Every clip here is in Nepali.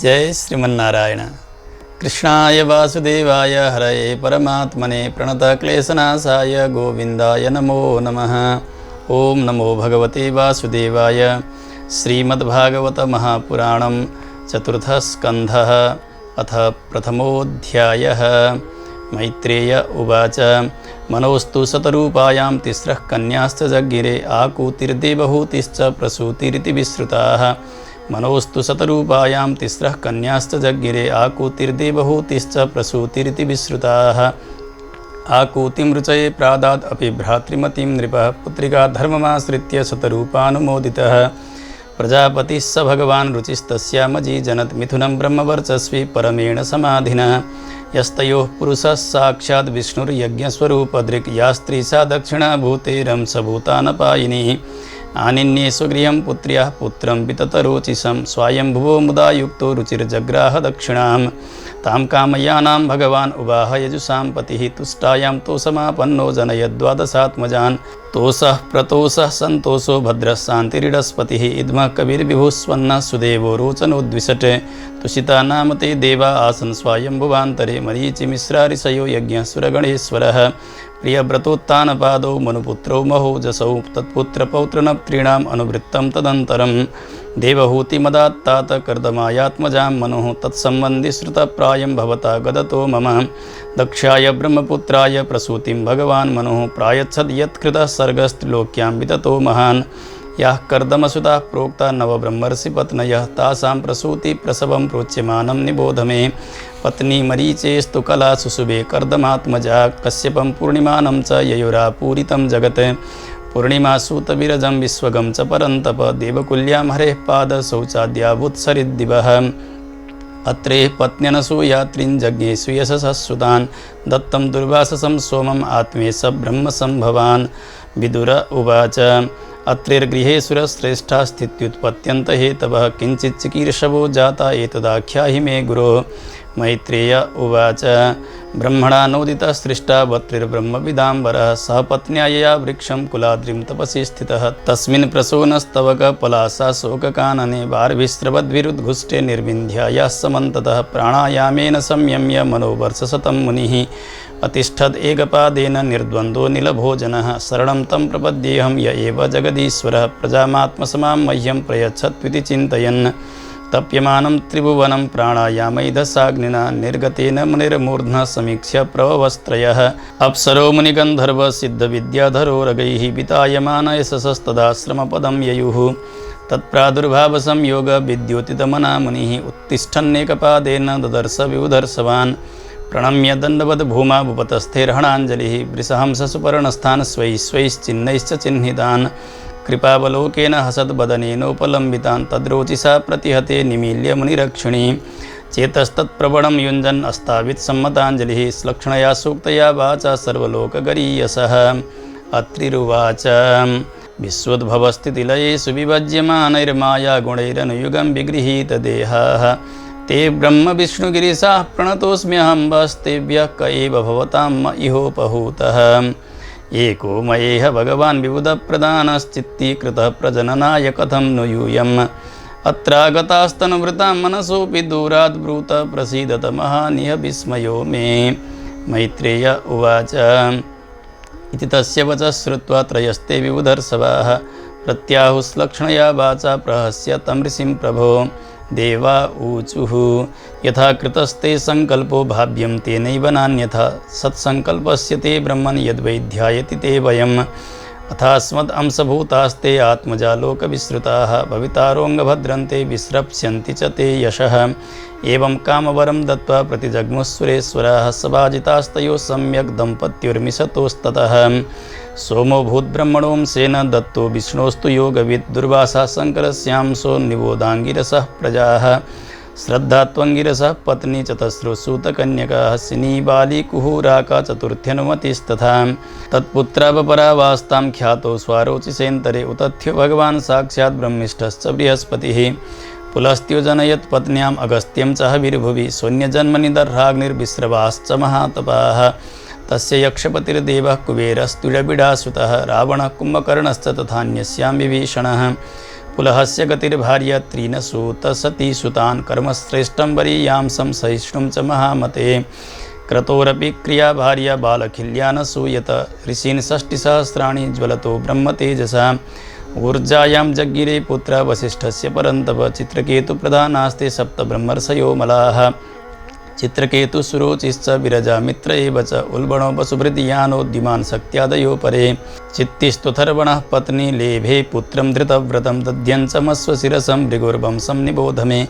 जय श्रीमन्नारायण। कृष्णाय वासुदेवाय हरये परमात्मने प्रणतक्लेशनाशाय गोविन्दाय नमो नमः। ओम नमो भगवते वासुदेवाय। श्रीमद्भागवत महापुराणं चतुर्थस्कन्धः अथ प्रथमोऽध्यायः। मैत्रेय उवाच मनोस्तु शतरूपायां तिस्रः कन्याश्च जज्ञिरे आकूतिर्देवहूतिश्च प्रसूतिरिति विश्रुताः। मनोस्तु शतरूपायां तिस्रः कन्याश्च जज्ञिरे आकूतिर्देवहूतिश्च प्रसूतिरिति विश्रुताः। आकूतिं रुचये प्रादात् अपि भ्रातृमतीं नृपः पुत्रिका धर्ममाश्रित्य शतरूपानुमोदितः। प्रजापतिः स भगवान् रुचिस्तस्यामजी जनत् मिथुनं ब्रह्मवर्चस्वी परमेण समाधिना। यस्तयोः पुरुषः साक्षात् विष्णुर्यज्ञस्वरूपदृक् या स्त्री सा दक्षिणा भूतेरं स भूतानपायिनी। आनिन्ये स्वगृहं पुत्र्याः पुत्रं विततरोचिषं स्वायंभुवो मुदा युक्तो रुचिर्जग्राह दक्षिणां। तां कामयानां भगवान् उवाह यजुषां पतिः तुष्टायां तोषमापन्नो जनयद्वादशात्मजान्। तोषः प्रतोषः सन्तोषो भद्रः शान्तिरिडस्पतिः इद्मः कविर्विभुस्वन्नः सुदेवो रोचनोद्विषट्। तुषिता नाम ते देवा आसन् स्वायंभुवान्तरे मरीचिमिश्रारिषयो यज्ञः सुरगणेश्वरः। प्रियव्रतोत्तानपादौ मनुपुत्रौ महोजसौ तत्पुत्रपौत्रनप्तॄणाम् अनुवृत्तं तदन्तरं। देवहूतिमदात्तात कर्दमायात्मजां मनुः तत्सम्बन्धि श्रुतप्रायं भवता गदतो मम। दक्षाय ब्रह्मपुत्राय प्रसूतिं भगवान् मनुः प्रायच्छद् यत्कृतः सर्गस्त्रिलोक्यां विततो महान्। याः कर्दमसुताः प्रोक्ता नवब्रह्मर्षिपत्नयः तासां प्रसूतिप्रसवं प्रोच्यमानं निबोध मे। पत्नी मरीचेस्तु कला सुशुभे कर्दमात्मजा कश्यपं पूर्णिमानं च ययुरापूरितं जगत्। पूर्णिमासूतविरजं विश्वगं च परन्तप देवकुल्यां हरेः पादशौचाद्यावुत्सरिद्दिवः। अत्रेः पत्न्यनसूयात्रिञ्जज्ञे सुयशसः सुतान् दत्तं दुर्वाससं सोमम् आत्मे स ब्रह्मसम्भवान्। विदुर उवाच अत्रिर्गृहे सुरश्रेष्ठा स्थित्युत्पत्यन्त हेतवः किञ्चित् चिकीर्षवो जाता एतदाख्याहि मे गुरो। मैत्रेय उवाच ब्रह्मणा नोदितः सृष्टा वत्रिर्ब्रह्मविदाम्बरः सह पत्न्या यया वृक्षं कुलाद्रिं तपसि स्थितः। तस्मिन् प्रसूनस्तवकपलासा शोककानने वार्भिस्रवद्भिरुद्घुष्टे निर्विन्ध्यायाः समन्ततः। प्राणायामेन संयम्य मनोवर्षशतं मुनिः अतिष्ठद् एकपादेन निर्द्वन्द्वो निलभोजनः। शरणं तं प्रपद्येऽहं य एव जगदीश्वरः प्रजामात्मसमां मह्यं प्रयच्छत्विति चिन्तयन्। तप्यमानं त्रिभुवनं प्राणायामैधसाग्निना निर्गतेन मुनिर्मूर्ध्नः समीक्ष्य प्रववस्त्रयः। अप्सरो मुनिगन्धर्व सिद्धविद्याधरो रगैः वितायमान यशसस्तदाश्रमपदं ययुः। तत्प्रादुर्भावसंयोग विद्योतितमना मुनिः उत्तिष्ठन्नेकपादेन ददर्श विबुधर्षवान्। प्रणम्य दण्डवद् भूमा भूपतस्थैर्हणाञ्जलिः वृषहंससुपर्णस्थान् स्वैः स्वैश्चिह्नैश्च चिह्नितान्। कृपावलोकेन हसद्वदनेनोपलम्बितान् तद्रोचिषा प्रतिहते निमील्य मुनिरक्षिणी। चेतस्तत्प्रवणं युञ्जन् अस्तावित् सम्मताञ्जलिः श्लक्ष्णया सूक्तया वाचा सर्वलोकगरीयसः। अत्रिरुवाच विश्वोद्भवस्थितिलयेषु विभज्यमानैर्माया गुणैरनुयुगं विगृहीतदेहाः। ते ब्रह्म विष्णुगिरिशाः प्रणतोऽस्म्यहं वस्तेभ्यः क एव भवतां म इहोपहूतः। एको मयेह भगवान् विबुधप्रदानश्चित्तीकृतः प्रजननाय कथं नु यूयम्। अत्रागतास्तनुभृतां मनसोऽपि दूराद् ब्रूत प्रसीदत महानिह विस्मयो मे। मैत्रेय उवाच इति तस्य वचः श्रुत्वा त्रयस्ते विबुधर्षवाः प्रत्याहुश्लक्ष्णया वाचा प्रहस्य तं ऋषिं प्रभो। देवा ऊचुः यथा कृतस्ते संकल्पो भाव्यं तेनैव नान्यथा सत्संकल्पस्य ते ब्रह्मन् यद्वैध्यायति ते वयम्। अथास्मदंशभूतास्ते आत्मजालोकविश्रुताः भवितारोऽङ्गभद्रन्ते विस्रप्स्यन्ति च ते यशः। एवं कामवरं दत्त्वा प्रतिजग्मुस्सुरेश्वराः सभाजितास्तयोः सम्यक् दम्पत्युर्मिषतोस्ततः। सोमो भूद्ब्रह्मणोंसेन दत्तो विष्णोस्तु योगविद् दुर्वासा शङ्करस्यांसो निबोधाङ्गिरसः प्रजाः। श्रद्धा त्वङ्गिरसः पत्नी चतस्रुसूतकन्यकाः सिनीबाली कुहूराका चतुर्थ्यनुमतिस्तथा। तत्पुत्रावपरावास्तां ख्यातो स्वारोचिसेन्तरे उतथ्यो भगवान् साक्षात् ब्रह्मिष्ठश्च बृहस्पतिः। पुलस्त्यो जनयत् पत्न्याम् अगस्त्यं च हविर्भुवि शून्यजन्मनि दर्हाग्निर्विस्रवाश्च महातपाः। तस्य यक्षपतिर्देवः कुबेरस्त्विडबिडासुतः रावणः कुम्भकर्णश्च तथान्यस्यां विभीषणः। पुलहस्य गतिर्भार्य त्रीन् सूतसती सुतान् कर्मश्रेष्ठं वरीयांसं सहिष्णुं च महामते क्रतोरपि क्रिया भार्या बालखिल्या न सूयत ऋषीन् 60 ज्वलतो ब्रह्म तेजसा ऊर्जायां जज्ञिरे पुत्र वसिष्ठस्य परन्तप चित्रकेतु प्रधानास्ते 7 ब्रह्मर्षयो मलाः चित्रकेतु सुरोचिश्च विरजा मित्र एव च उल्बणो वसुभृतियानोद्युमान् शक्त्यादयो परे चित्तिस्तुथर्वणः पत्नी लेभे पुत्रं धृतव्रतं दध्यञ्चमस्वशिरसं भृगुर्वंशं निबोध मे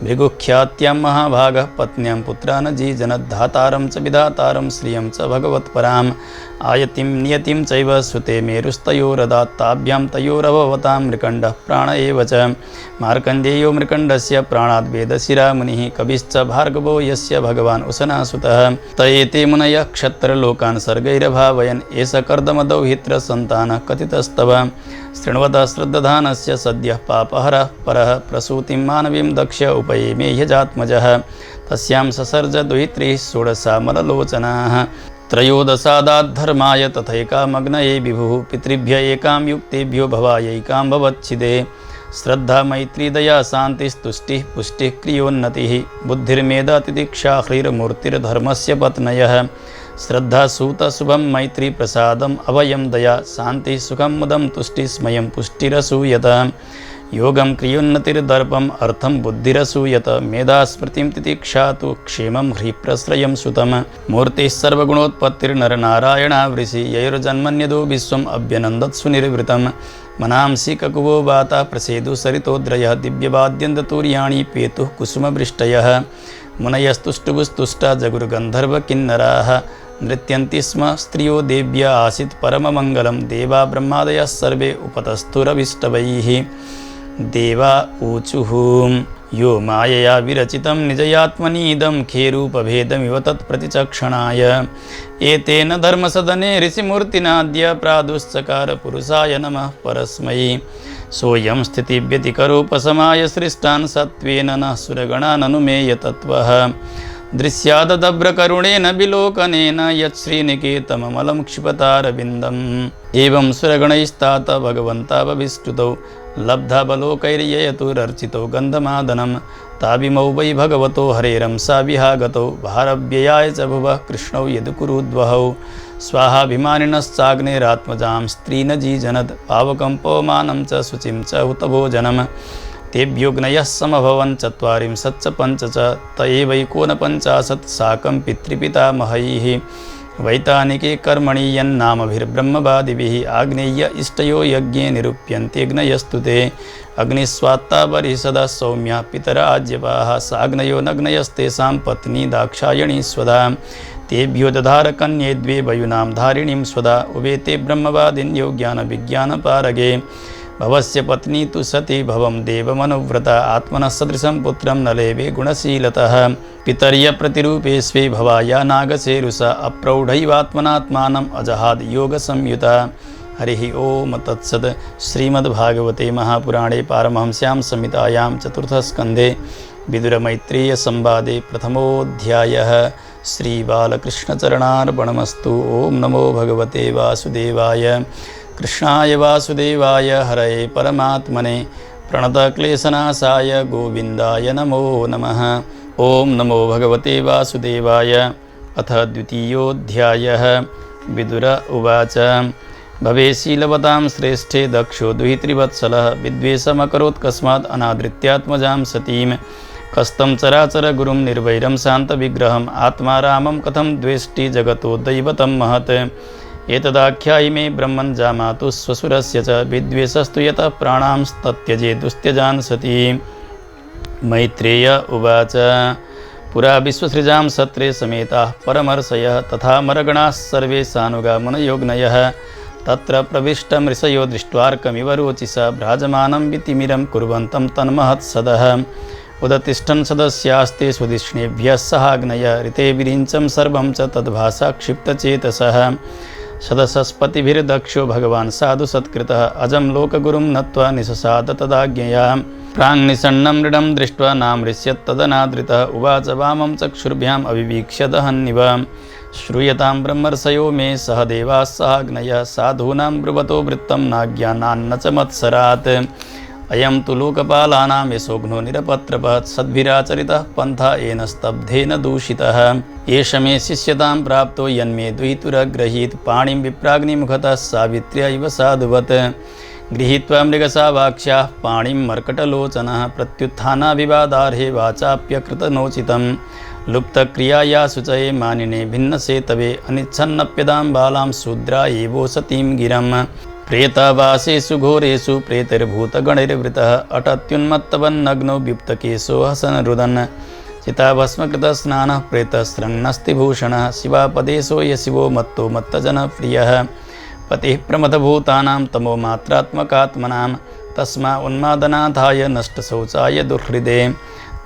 भृगुख्यात्यां महाभागः पत्न्यां पुत्रान् जीजनद्धातारं च विधातारं श्रियं च भगवत्पराम् आयतिं नियतिं चैव सुते मेरुस्तयोरदात्ताभ्यां तयोरभवतां मृकण्डः प्राण एव च मार्कण्डेयो मृकण्डस्य प्राणाद्वेदशिरा मुनिः कविश्च भार्गवो यस्य भगवान् उसनासुतः त एते मुनयः क्षत्रलोकान् सर्गैरभावयन् एष कर्दमदौहित्रसन्तानः कथितस्तव शृण्वत श्रद्धानस्य सद्यः पापहरः परः प्रसूतिं मानवीं दक्ष उपयेमे ह्यजात्मजः तस्यां ससर्ज दुहित्रीः 16 मललोचनाः त्रयोदशादाद्धर्माय तथैकामग्नये विभुः पितृभ्य एकां युक्तेभ्यो भवायैकां भवच्छिदे श्रद्धा मैत्री दया शान्तिस्तुष्टिः पुष्टिः क्रियोन्नतिः बुद्धिर्मेधा तितिक्षा ह्रीर्मूर्तिर्धर्मस्य पत्नयः श्रद्धा सूत शुभं मैत्री प्रसादम् अभयं दया शान्तिः सुखं मुदं तुष्टिः स्मयं पुष्टिरसूयत योगं क्रियोन्नतिर्दर्पम् अर्थं बुद्धिरसूयत मेधा स्मृतिं तितिक्षा तु क्षेमं ह्रीप्रश्रयं सुतम् मूर्तिः सर्वगुणोत्पत्तिर्नरनारायणावृषि यैर्जन्मन्यदो विश्वम् अभ्यनन्दत्सु निर्वृतं मनांसि ककुवो वाता प्रसेदु सरितोद्रयः दिव्यवाद्यन्ततूर्याणि पेतुः कुसुमवृष्टयः मुनयस्तुष्टुभुस्तुष्टा जगुर्गन्धर्वकिन्नराः नृत्यन्ति स्म स्त्रियो देव्या आसीत् परममङ्गलं देवा ब्रह्मादयः सर्वे उपतस्थुरभिष्टवैः देवा ऊचुः यो मायया विरचितं निजयात्मनीदं खेरूपभेदमिव तत्प्रतिचक्षणाय एतेन धर्मसदने ऋषिमूर्तिनाद्य प्रादुश्चकार पुरुषाय नमः परस्मै सोऽयं स्थितिव्यतिकरोपशमाय सृष्टान् सत्त्वेन न सुरगणाननुमेय तत्त्वः दृश्याददभ्रकरुणेन विलोकनेन यच्छ्रीनिकेतममलं क्षिपतारविन्दम् एवं सुरगणैस्तात भगवन्तावविष्टुतौ लब्धावलोकैर्ययतुरर्चितो गन्धमादनं ताभिमौ वै भगवतो हरेरंसा विहागतौ भारव्ययाय च भुवः कृष्णौ यदुकुरुद्वहौ स्वाहाभिमानिनश्चाग्नेरात्मजां स्त्रीन् जीजनद् पावकं पवमानं च शुचिं च हुतभोजनं तेभ्योऽग्नयः समभवन् 40 पञ्च च त एवैकोनपञ्चाशत् साकं पितृपितामहैः वैतानिके कर्मणि यन्नामभिर्ब्रह्मवादिभिः आग्नेय इष्टयो यज्ञे निरूप्यन्तेऽग्नयस्तु ते अग्निस्वात्ता परिषदा सौम्या पितराज्यपाः साग्नयो नग्नयस्तेषां पत्नी दाक्षायणी स्वदा तेभ्यो दधार कन्ये 2 वयुनां धारिणीं स्वदा उभेते ब्रह्मवादिन्यो ज्ञानविज्ञानपारगे भवस्य पत्नी तु सती भवं देवमनुव्रता आत्मनः सदृशं पुत्रं न लेवे गुणशीलतः पितर्य प्रतिरूपे स्वे भवाया नागसेरुषा अप्रौढैवात्मनात्मानम् अजहाद योगसंयुता हरिः ओम तत्सत् श्रीमद्भागवते महापुराणे पारमहंस्यां संहितायां 4th स्कन्धे विदुरमैत्रेयसंवादे प्रथमोऽध्यायः श्रीबालकृष्णचरणार्पणमस्तु। ओं नमो भगवते वासुदेवाय कृष्णाय वासुदेवाय हरये परमात्मने प्रणतक्लेशनाशाय गोविन्दाय नमो नमः। ओं नमो भगवते वासुदेवाय। अथ द्वितीयोऽध्यायः। विदुर उवाच भवे शीलवतां श्रेष्ठे दक्षो दुहितृवत्सलः विद्वेषमकरोत् कस्मात् अनादृत्यात्मजां सतीं कस्तं चराचर गुरुं निर्वैरं शान्तविग्रहम् आत्मा रामं कथं द्वेष्टि जगतो दैवतं महत् एतदाख्यायि मे ब्रह्मन् जामातु स्वसुरस्य च विद्वेषस्तु यतः प्राणांस्तत्यजेदुस्त्यजान् सती। मैत्रेय उवाच पुरा विश्वसृजां सत्रे समेताः परमर्षयः तथा मरगणाः सर्वे सानुगामुनयोग्नयः तत्र प्रविष्टं ऋषयो दृष्ट्वार्कमिव रोचिषा भ्राजमानं वितिमिरं कुर्वन्तं तन्महत्सदः उदतिष्ठन् सदस्यास्ते सुधिष्णेभ्यः सहाग्नय ऋते विरिञ्चं सर्वं च तद्भासा क्षिप्तचेतसः सदसस्पतिभिर्दक्षो भगवान् साधु सत्कृतः अजं लोकगुरुं नत्वा निशसाद तदाज्ञया प्राङ्निषण्णं मृडं दृष्ट्वा नामृष्यत्तदनादृतः उवाच वामं चक्षुर्भ्याम् अविवीक्ष्य दहन्निव श्रूयतां ब्रह्मर्षयो मे सह देवाः सहाग्नयः साधूनां ब्रुवतो वृत्तं नाज्ञानान्न च मत्सरात् अयं तु लोकपालानां यशोघ्नो निरपत्रपत् सद्भिराचरितः पन्था येन स्तब्धेन दूषितः एष मे शिष्यतां प्राप्तो यन्मे द्वैतुरग्रहीत पाणिं विप्राग्निमुखतः सावित्र्य इव साधुवत् गृहीत्वा मृगसा वाक्ष्याः पाणिं मर्कटलोचनः प्रत्युत्थानाभिवादार्हे वाचाप्यकृतनोचितं लुप्तक्रियाया शुचये मानिने भिन्नसेतवे अनिच्छन्नप्यदां बालां शूद्रा एवोसतीं गिरम् प्रेतावासेषु घोरेषु प्रेतैर्भूतगणैर्वृतः अटत्युन्मत्तवन्नग्नो व्युप्तकेशो हसन् रुदन् चिताभस्मकृतस्नानः प्रेतस्रङ्नस्तिभूषणः शिवापदेशो यशिवो मत्तो मत्तजनप्रियः पतिः प्रमथभूतानां तमो मात्रात्मकात्मनां तस्मा उन्मादनाथाय नष्टशौचाय दुर्हृदे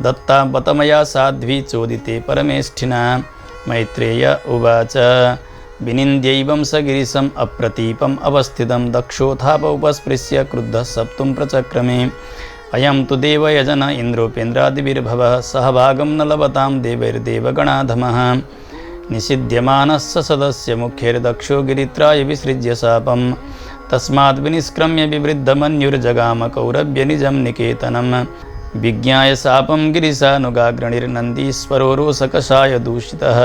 दत्ता बतमया साध्वी चोदिते परमेष्ठिना मैत्रेय उवाच विनिन्द्यैवं स गिरिशम् अप्रतीपम् अवस्थितं दक्षोत्थाप उपस्पृश्य क्रुद्धः सप्तुं प्रचक्रमे अयं तु देवयजन इन्द्रोपेन्द्रादिभिर्भवः सहभागं न लभतां देवैर्देवगणाधमः निषिध्यमानः स सदस्य मुख्यैर्दक्षो गिरित्राय विसृज्य शापं तस्माद् विनिष्क्रम्य विवृद्धमन्युर्जगाम कौरव्यनिजं निकेतनं विज्ञाय शापं गिरिशानुगाग्रणिर्नन्दीश्वरो रोषकषाय दूषितः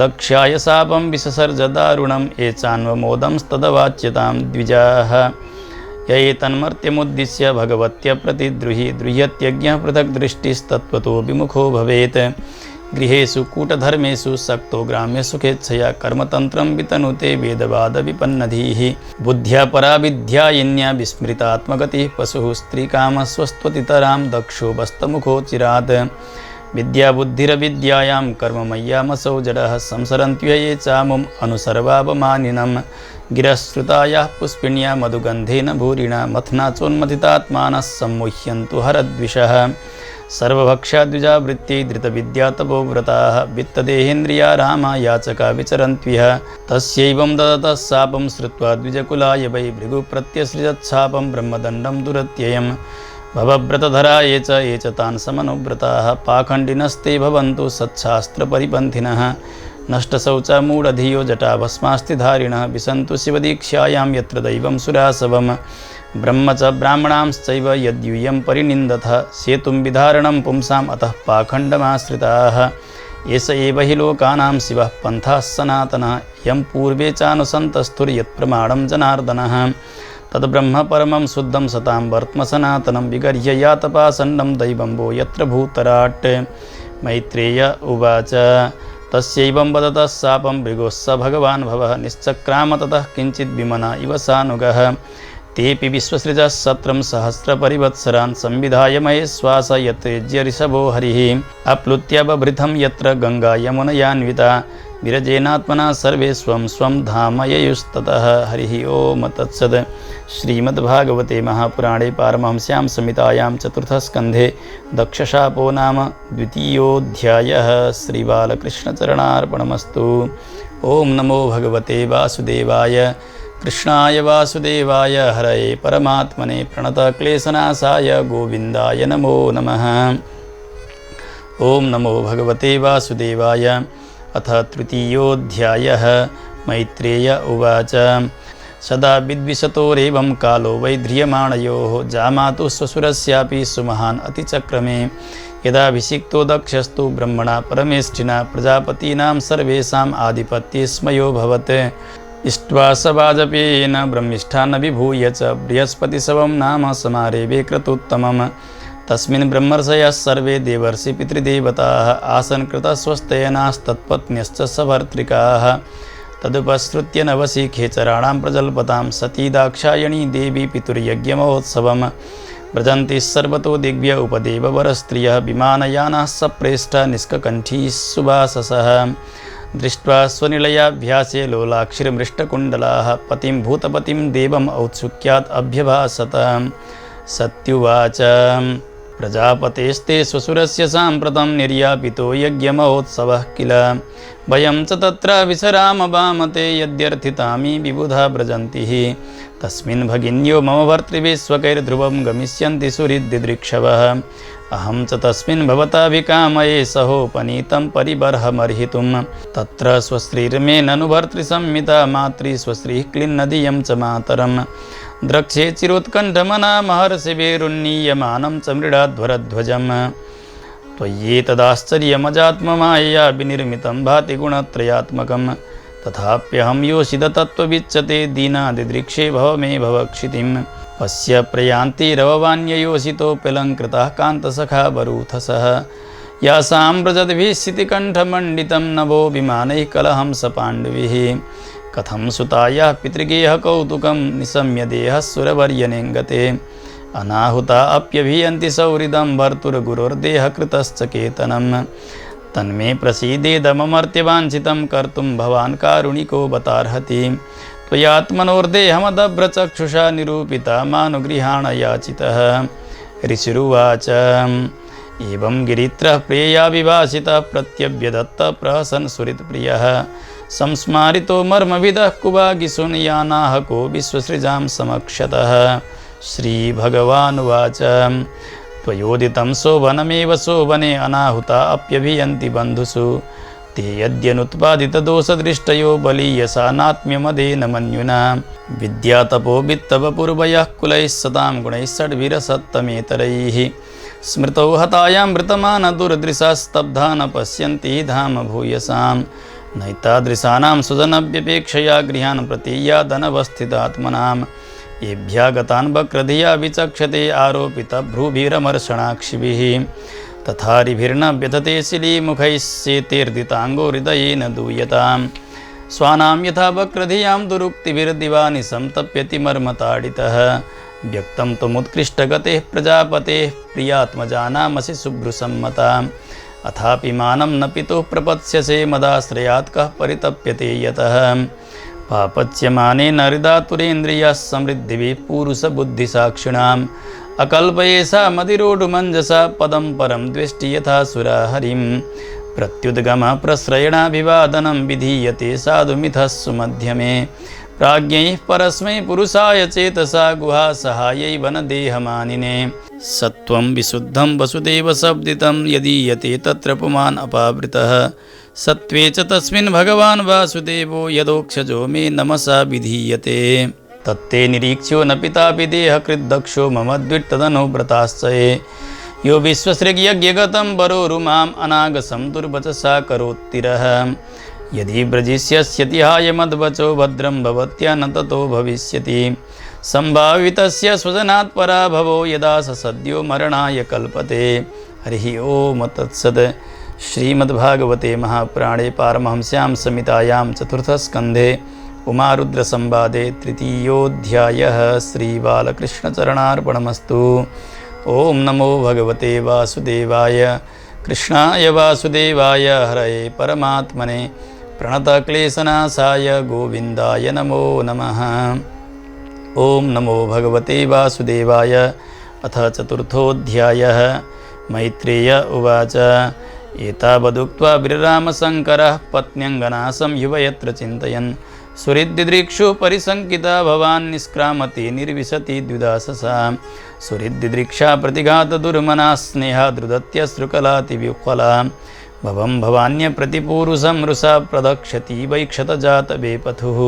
दक्षाय शापं विससर्ज दारुणं ये चान्वमोदंस्तदवाच्यतां द्विजाः य एतन्मर्त्यमुद्दिश्य भगवत्य प्रतिद्रुहि द्रुह्यत्यज्ञः पृथक् दृष्टिस्तत्त्वतो विमुखो भवेत् गृहेषु कूटधर्मेषु सक्तो ग्राम्यसुखेच्छया कर्मतन्त्रं वितनुते वेदवादविपन्नधीः बुद्ध्या पराविद्यायिन्या विस्मृतात्मगतिः पशुः स्त्रीकामस्वस्त्वतितरां दक्षो वस्तमुखो चिरात् विद्याबुद्धिरविद्यायां कर्ममय्यामसौ जडः संसरन्त्यै चामुम् अनुसर्वावमानिनं गिरश्रुतायाः पुष्पिण्या मधुगन्धेन भूरिणा मथना चोन्मथितात्मानः सम्मुह्यन्तु हरद्विषः सर्वभक्षाद्विजावृत्यै धृतविद्या तपोव्रताः वित्तदेहेन्द्रिया रामा याचका विचरन्त्विह तस्यैवं ददतः शापं श्रुत्वा द्विजकुलाय वै भृगुप्रत्यसृजच्छापं ब्रह्मदण्डं दुरत्ययम् भवव्रतधरा ये च तान् समनुव्रताः पाखण्डिनस्ते भवन्तु सच्छास्त्रपरिपन्थिनः नष्टशौचा मूढधियो जटाभस्मास्तिधारिणः विसन्तु शिवदीक्षायां यत्र दैवं सुरासवम् ब्रह्म च ब्राह्मणांश्चैव यद्यूयं परिनिन्दथ सेतुं विधारणं पुंसाम् अतः पाखण्डमाश्रिताः एष एव हि लोकानां शिवः पन्थाः सनातनः यं पूर्वे चानुसन्तस्थुर्यत्प्रमाणं जनार्दनः तद्ब्रह्म परमं शुद्धं सतां वर्त्म सनातनं विगर्ह्य यातपासन्नं दैवं वो यत्र भूतराट् मैत्रेय उवाच तस्यैवं वदतः शापं मृगोस्स भगवान् भवः निश्चक्राम ततः किञ्चित् विमना इव सानुगः तेऽपि विश्वसृजः सत्रं सहस्रपरिवत्सरान् संविधाय महेश्वास यत्रेज्य ऋषभो हरिः अप्लुत्य बभृतं यत्र गङ्गा यमुनयान्विता विरजेनात्मना सर्वे स्वं स्वं धाम ययुस्ततः हरिः ओम तत्सत्। श्रीमद्भागवते महापुराणे पारमहंस्यां संहितायां चतुर्थस्कन्धे दक्षशापो नाम द्वितीयोऽध्यायः। श्रीबालकृष्णचरणार्पणमस्तु। ओं नमो भगवते वासुदेवाय कृष्णाय वासुदेवाय हरये परमात्मने प्रणतक्लेशनाशाय गोविन्दाय नमो नमः। ओं नमो भगवते वासुदेवाय। अथ तृतीयोऽध्यायः। मैत्रेय उवाच सदा विद्विषतोरेवं कालो वैध्रियमाणयोः जामातु श्वशुरस्यापि सुमहान् अतिचक्रमे यदाभिषिक्तो दक्षस्तु ब्रह्मणा परमेष्ठिना प्रजापतीनां सर्वेषाम् आधिपत्यस्मयोऽभवत् इष्ट्वा स वाजपेयेन ब्रह्मिष्ठानभिभूय च बृहस्पतिशवं नाम समारेभे क्रतुत्तमम् तस्मिन् ब्रह्मर्षयः सर्वे देवर्षि पितृदेवताः आसन् कृतस्वस्तेनास्तत्पत्न्यश्च सभर्तृकाः तदुपसृत्य नवसि खेचराणां प्रजल्पतां सती दाक्षायणी देवी पितुर्यज्ञमहोत्सवम् व्रजन्ति सर्वतो दिग्भ्य उपदेव वरस्त्रियः विमानयानाः सप्रेष्ठा निष्ककण्ठी सुवाससः दृष्ट्वा स्वनिलयाभ्यासे लोलाक्षिर्मृष्टकुण्डलाः पतिं भूतपतिं देवम् औत्सुक्यात् अभ्यभासत। सत्युवाच प्रजापतेस्ते श्वशुरस्य साम्प्रतं निर्यापितो यज्ञमहोत्सवः किल वयं च तत्र विसराम वामते यद्यर्थितामि विबुधा व्रजन्ति तस्मिन् भगिन्यो मम भर्तृभिः स्वकैर्ध्रुवं गमिष्यन्ति सुहृद्दिदृक्षवः अहं च तस्मिन् भवताभिकामये सहोपनीतं परिबर्हमर्हितुं तत्र स्वश्रीर्मे ननु भर्तृसंहिता मातृ स्वश्रीः क्लिन्नदीयं च मातरं द्रक्ष्ये चिरोत्कण्ठमना महर्षिभिरुन्नीयमानं च मृडाध्वरध्वजम् त्वय्येतदाश्चर्यमजात्ममायया विनिर्मितं भाति गुणत्रयात्मकं तथाप्यहं योषिततत्त्वविच्यते दीनादिदृक्षे भव मे भवक्षितिं पश्य प्रयान्तिरववान्ययोषितोऽप्यलङ्कृतः कान्तसखा वरूथसः यासां व्रजद्भिः शितिकण्ठमण्डितं नभो विमानैः कलहं स पाण्डुभिः कथं सुतायाः पितृगेह कौतुकं निशम्य देहः सुरवर्यनेङ्गते अनाहुता अप्यभियन्ति सौहृदं भर्तुर्गुरोर्देहकृतश्च केतनं तन्मे प्रसीदेदममर्त्यवाञ्छितं कर्तुं भवान् कारुणिको बतार्हति त्वयात्मनोर्देहमदभ्रचक्षुषा निरूपिता मानुगृहाण याचितः ऋषिरुवाच एवं गिरित्रः प्रेया विभाषितः प्रत्यव्यदत्तः प्रहसन् सुहृत्प्रियः संस्मारितो मर्मविदः कुवागिशुनयानाः को विश्वसृजां समक्षतः श्रीभगवानुवाच त्वयोदितं शोभनमेव शोभने अनाहुता अप्यभियन्ति बन्धुषु ते यद्यनुत्पादितदोषदृष्टयो बलीयसा नात्म्यमदेन मन्युना विद्यातपो वित्तवपूर्वयः कुलैः सतां गुणैः षड्भिरसत्तमेतरैः स्मृतौ हतायां मृतमानदुर्दृशा स्तब्धा न पश्यन्ति धाम भूयसां नैतादृशानां सुजनव्यपेक्षया गृहान् प्रतीयादनवस्थितात्मनां येभ्यागतान् वक्रधिया विचक्षते आरोपितभ्रूभिरमर्षणाक्षिभिः तथारिभिर्न व्यथते शिलीमुखैः सेतेर्दिताङ्गो हृदयेन दूयतां स्वानां यथा वक्रधियां दुरुक्तिभिर्दिवानिशं तप्यति मर्मताडितः व्यक्तं त्वमुत्कृष्टगतेः प्रजापतेः प्रियात्मजानामसि शुभ्रुसम्मताम् अथापि मानं न पितुः प्रपत्स्यसे मदाश्रयात् कः परितप्यते यतः पापच्यमानेन हृदातुरेन्द्रियः समृद्धिभिः पूरुषबुद्धिसाक्षिणाम् अकल्पयेषा मदिरोढुमञ्जसा पदं परं द्वेष्टि यथा सुरा हरिं प्रत्युद्गमः प्रश्रयणाभिवादनं विधीयते साधुमिथः सुमध्यमे प्राज्ञैः परस्मै पुरुषाय चेतसा गुहा सहायै वनदेहमानिने सत्वं विशुद्धं वसुदेवशब्दितं यदीयते तत्र पुमान् अपावृतः सत्त्वे च तस्मिन् भगवान् वासुदेवो यदोक्षजो मे नमसा विधीयते तत्ते निरीक्ष्यो न पितापि देहकृद्दक्षो मम द्वित्तदनुव्रताश्च ये यो विश्वसृग्यज्ञगतं वरोरुमाम् अनागसं दुर्वचसा करोत्तिरः यदि व्रजिष्यस्यति हाय मद्वचो भद्रं भवत्या न ततो भविष्यति सम्भावितस्य स्वजनात् पराभवो यदा स सद्यो मरणाय कल्पते हरिः ओम तत्सत्। श्रीमद्भागवते महापुराणे पारमहंस्यां संहितायां चतुर्थस्कन्धे उमारुद्रसंवादे तृतीयोऽध्यायः श्रीबालकृष्णचरणार्पणमस्तु। ओम नमो भगवते वासुदेवाय कृष्णाय वासुदेवाय हरये परमात्मने प्रणतक्लेशनाशाय गोविन्दाय नमो नमः। ओम नमो भगवते वासुदेवाय। अथ चतुर्थोऽध्यायः। मैत्रेय उवाच एतावदुक्त्वा विररामशङ्करः पत्न्यङ्गना संयुवयत्र चिन्तयन् सुहृद्दिदृक्षु परिशङ्किता भवान् निष्क्रामति निर्विशति द्विदाससा सुहृद्दिदृक्षा प्रतिघातदुर्मना स्नेहादृदत्यश्रुकलातिविह्वला भवं भवान्य प्रतिपूरुषं रुषा प्रदक्षति वैक्षतजातवेपथुः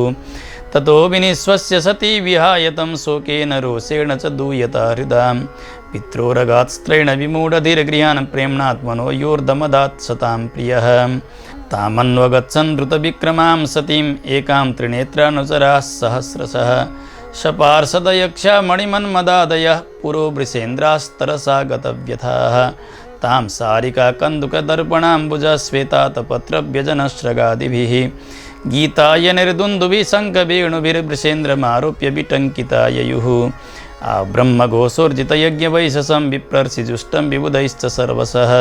ततो विनिश्वस्य सती विहायतं शोकेन रोषेण च दूयता हृदा पित्रोरगात्स्त्रेण विमूढधिर्गृहान् प्रेम्णात्मनो योर्दमदात् सतां प्रियः तामन्वगच्छन् द्रुतविक्रमां सतीम् एकां त्रिनेत्रानुचराः सहस्रशः शपार्षदयक्षा मणिमन्मदादयः पुरो वृषेन्द्रास्तरसा गतव्यथाः तां सारिका कन्दुकदर्पणाम्बुजश्वेतातपत्रव्यजनश्रगादिभिः गीताय निर्दुन्दुभिः शङ्खवेणुभिर्वृषेन्द्रमारोप्य विटङ्किता ययुः ब्रह्मघोषोर्जितयज्ञवैशसं विप्रर्षिजुष्टं विबुधैश्च सर्वशः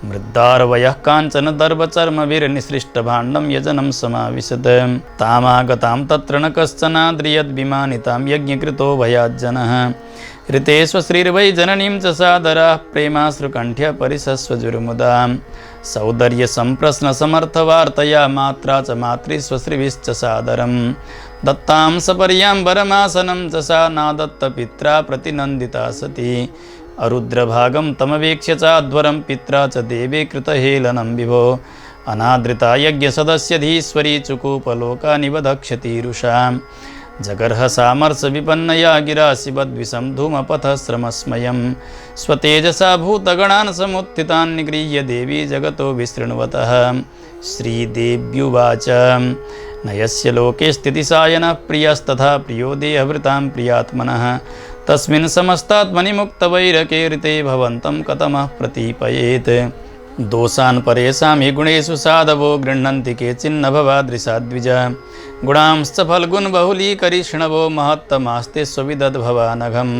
मृद्दारवयः काञ्चन दर्भचर्मभिर्निसृष्टभाण्डं यजनं समाविशत् तामागतां तत्र न कश्चनाद्रियद्विमानितां यज्ञकृतो भयाज्जनः ऋतेष्वश्रीर्वै जननीं च सादराः प्रेमाश्रुकण्ठ्य परिसस्वजुर्मुदां सौन्दर्यसम्प्रश्नसमर्थवार्तया मात्रा च मातृस्वश्रीभिश्च सादरं दत्तां सपर्यां वरमासनं च सा नादत्तपित्रा प्रतिनन्दिता सती अरुद्रभागं तमवेक्ष्य चाध्वरं पित्रा च देवे कृतहेलनं विभो अनादृता यज्ञसदस्यधीश्वरी चुकूपलोकानिवधक्षतीरुषां जगर्ह सामर्षविपन्नया गिराशिवद्विषं धूमपथश्रमस्मयं स्वतेजसा भूतगणान् समुत्थितान् निगृह्य देवी जगतो विशृण्वतः श्रीदेव्युवाच नयस्य लोके स्थितिसायनः प्रियस्तथा प्रियो देहभृतां प्रियात्मनः तस्मिन् समस्तात्मनि मुक्तवैरके ऋते भवन्तं कथमः प्रतीपयेत् दोषान् परेषां हि गुणेषु साधवो गृह्णन्ति केचिन्न भवादृशाद्विज गुणांश्च फल्गुणबहुलीकरिष्णवो महत्तमास्ते स्वविदद्भवानघम्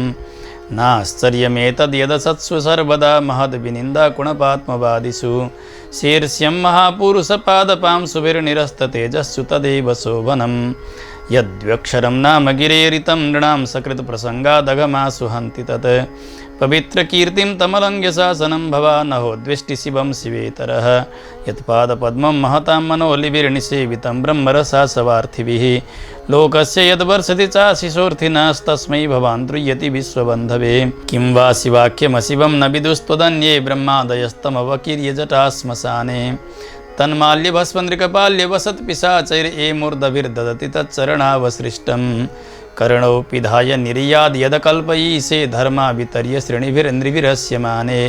नाश्चर्यमेतद्यदसत्सु सर्वदा महद्विनिन्दा कुणपात्मवादिषु शीर्ष्यं महापुरुषपादपां सुभिर्निरस्ततेजस्सु तदेव शोभनं यद्व्यक्षरं नाम गिरेरितं नृणां सकृत्प्रसङ्गादघमासु हन्ति तत् पवित्रकीर्तिं तमलङ्घ्यशासनं भवानहो द्वेष्टि शिवं शिवेतरः यत्पादपद्मं महतां मनोलिभिर्निसेवितं ब्रह्मरसासवार्थिभिः लोकस्य यद्वर्षति चाशिशोऽर्थिनस्तस्मै भवान् द्रुह्यति विश्वबन्धवे किं वा शिवाख्यमशिवं न विदुस्त्वदन्ये ब्रह्मादयस्तमवकीर्य जटाश्मशाने तन्माल्यभस्मनृकपाल्यवसत्पिशाचैर्येमूर्धभिर्ददति तच्चरणावसृष्टं कर्णौ पिधाय निर्याद् यदकल्पयीसे धर्मा वितर्य श्रेणिभिर्नृभिरस्यमाने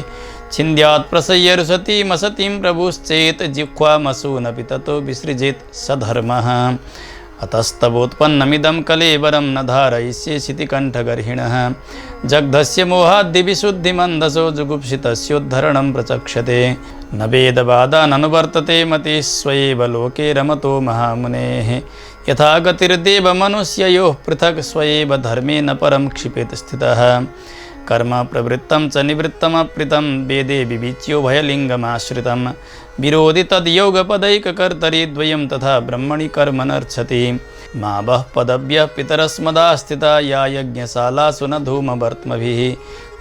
छिन्द्यात् प्रसह्य रुसतीमसतीं प्रभुश्चेत् जिह्वामसूनपि ततो विसृजेत् सधर्मः अतस्तवोत्पन्नमिदं कलेवरं न धारयिष्ये शितिकण्ठगर्हिणः जग्धस्य मोहाद्दिविशुद्धिमन्धसो जुगुप्सितस्योद्धरणं प्रचक्षते न वेदवादाननुवर्तते मतिः स्वयेव लोके रमतो महामुनेः यथा गतिर्देवमनुष्ययोः पृथक् स्वयेव धर्मेण परं क्षिपेत स्थितः कर्म प्रवृत्तं च निवृत्तमप्रीतं वेदे विविच्यो भयलिङ्गमाश्रितं विरोधि तद्योगपदैककर्तरि द्वयं तथा ब्रह्मणि कर्मनर्च्छति मा वः पदव्यः पितरस्मदा स्थिता या यज्ञशालासु न धूमवर्त्मभिः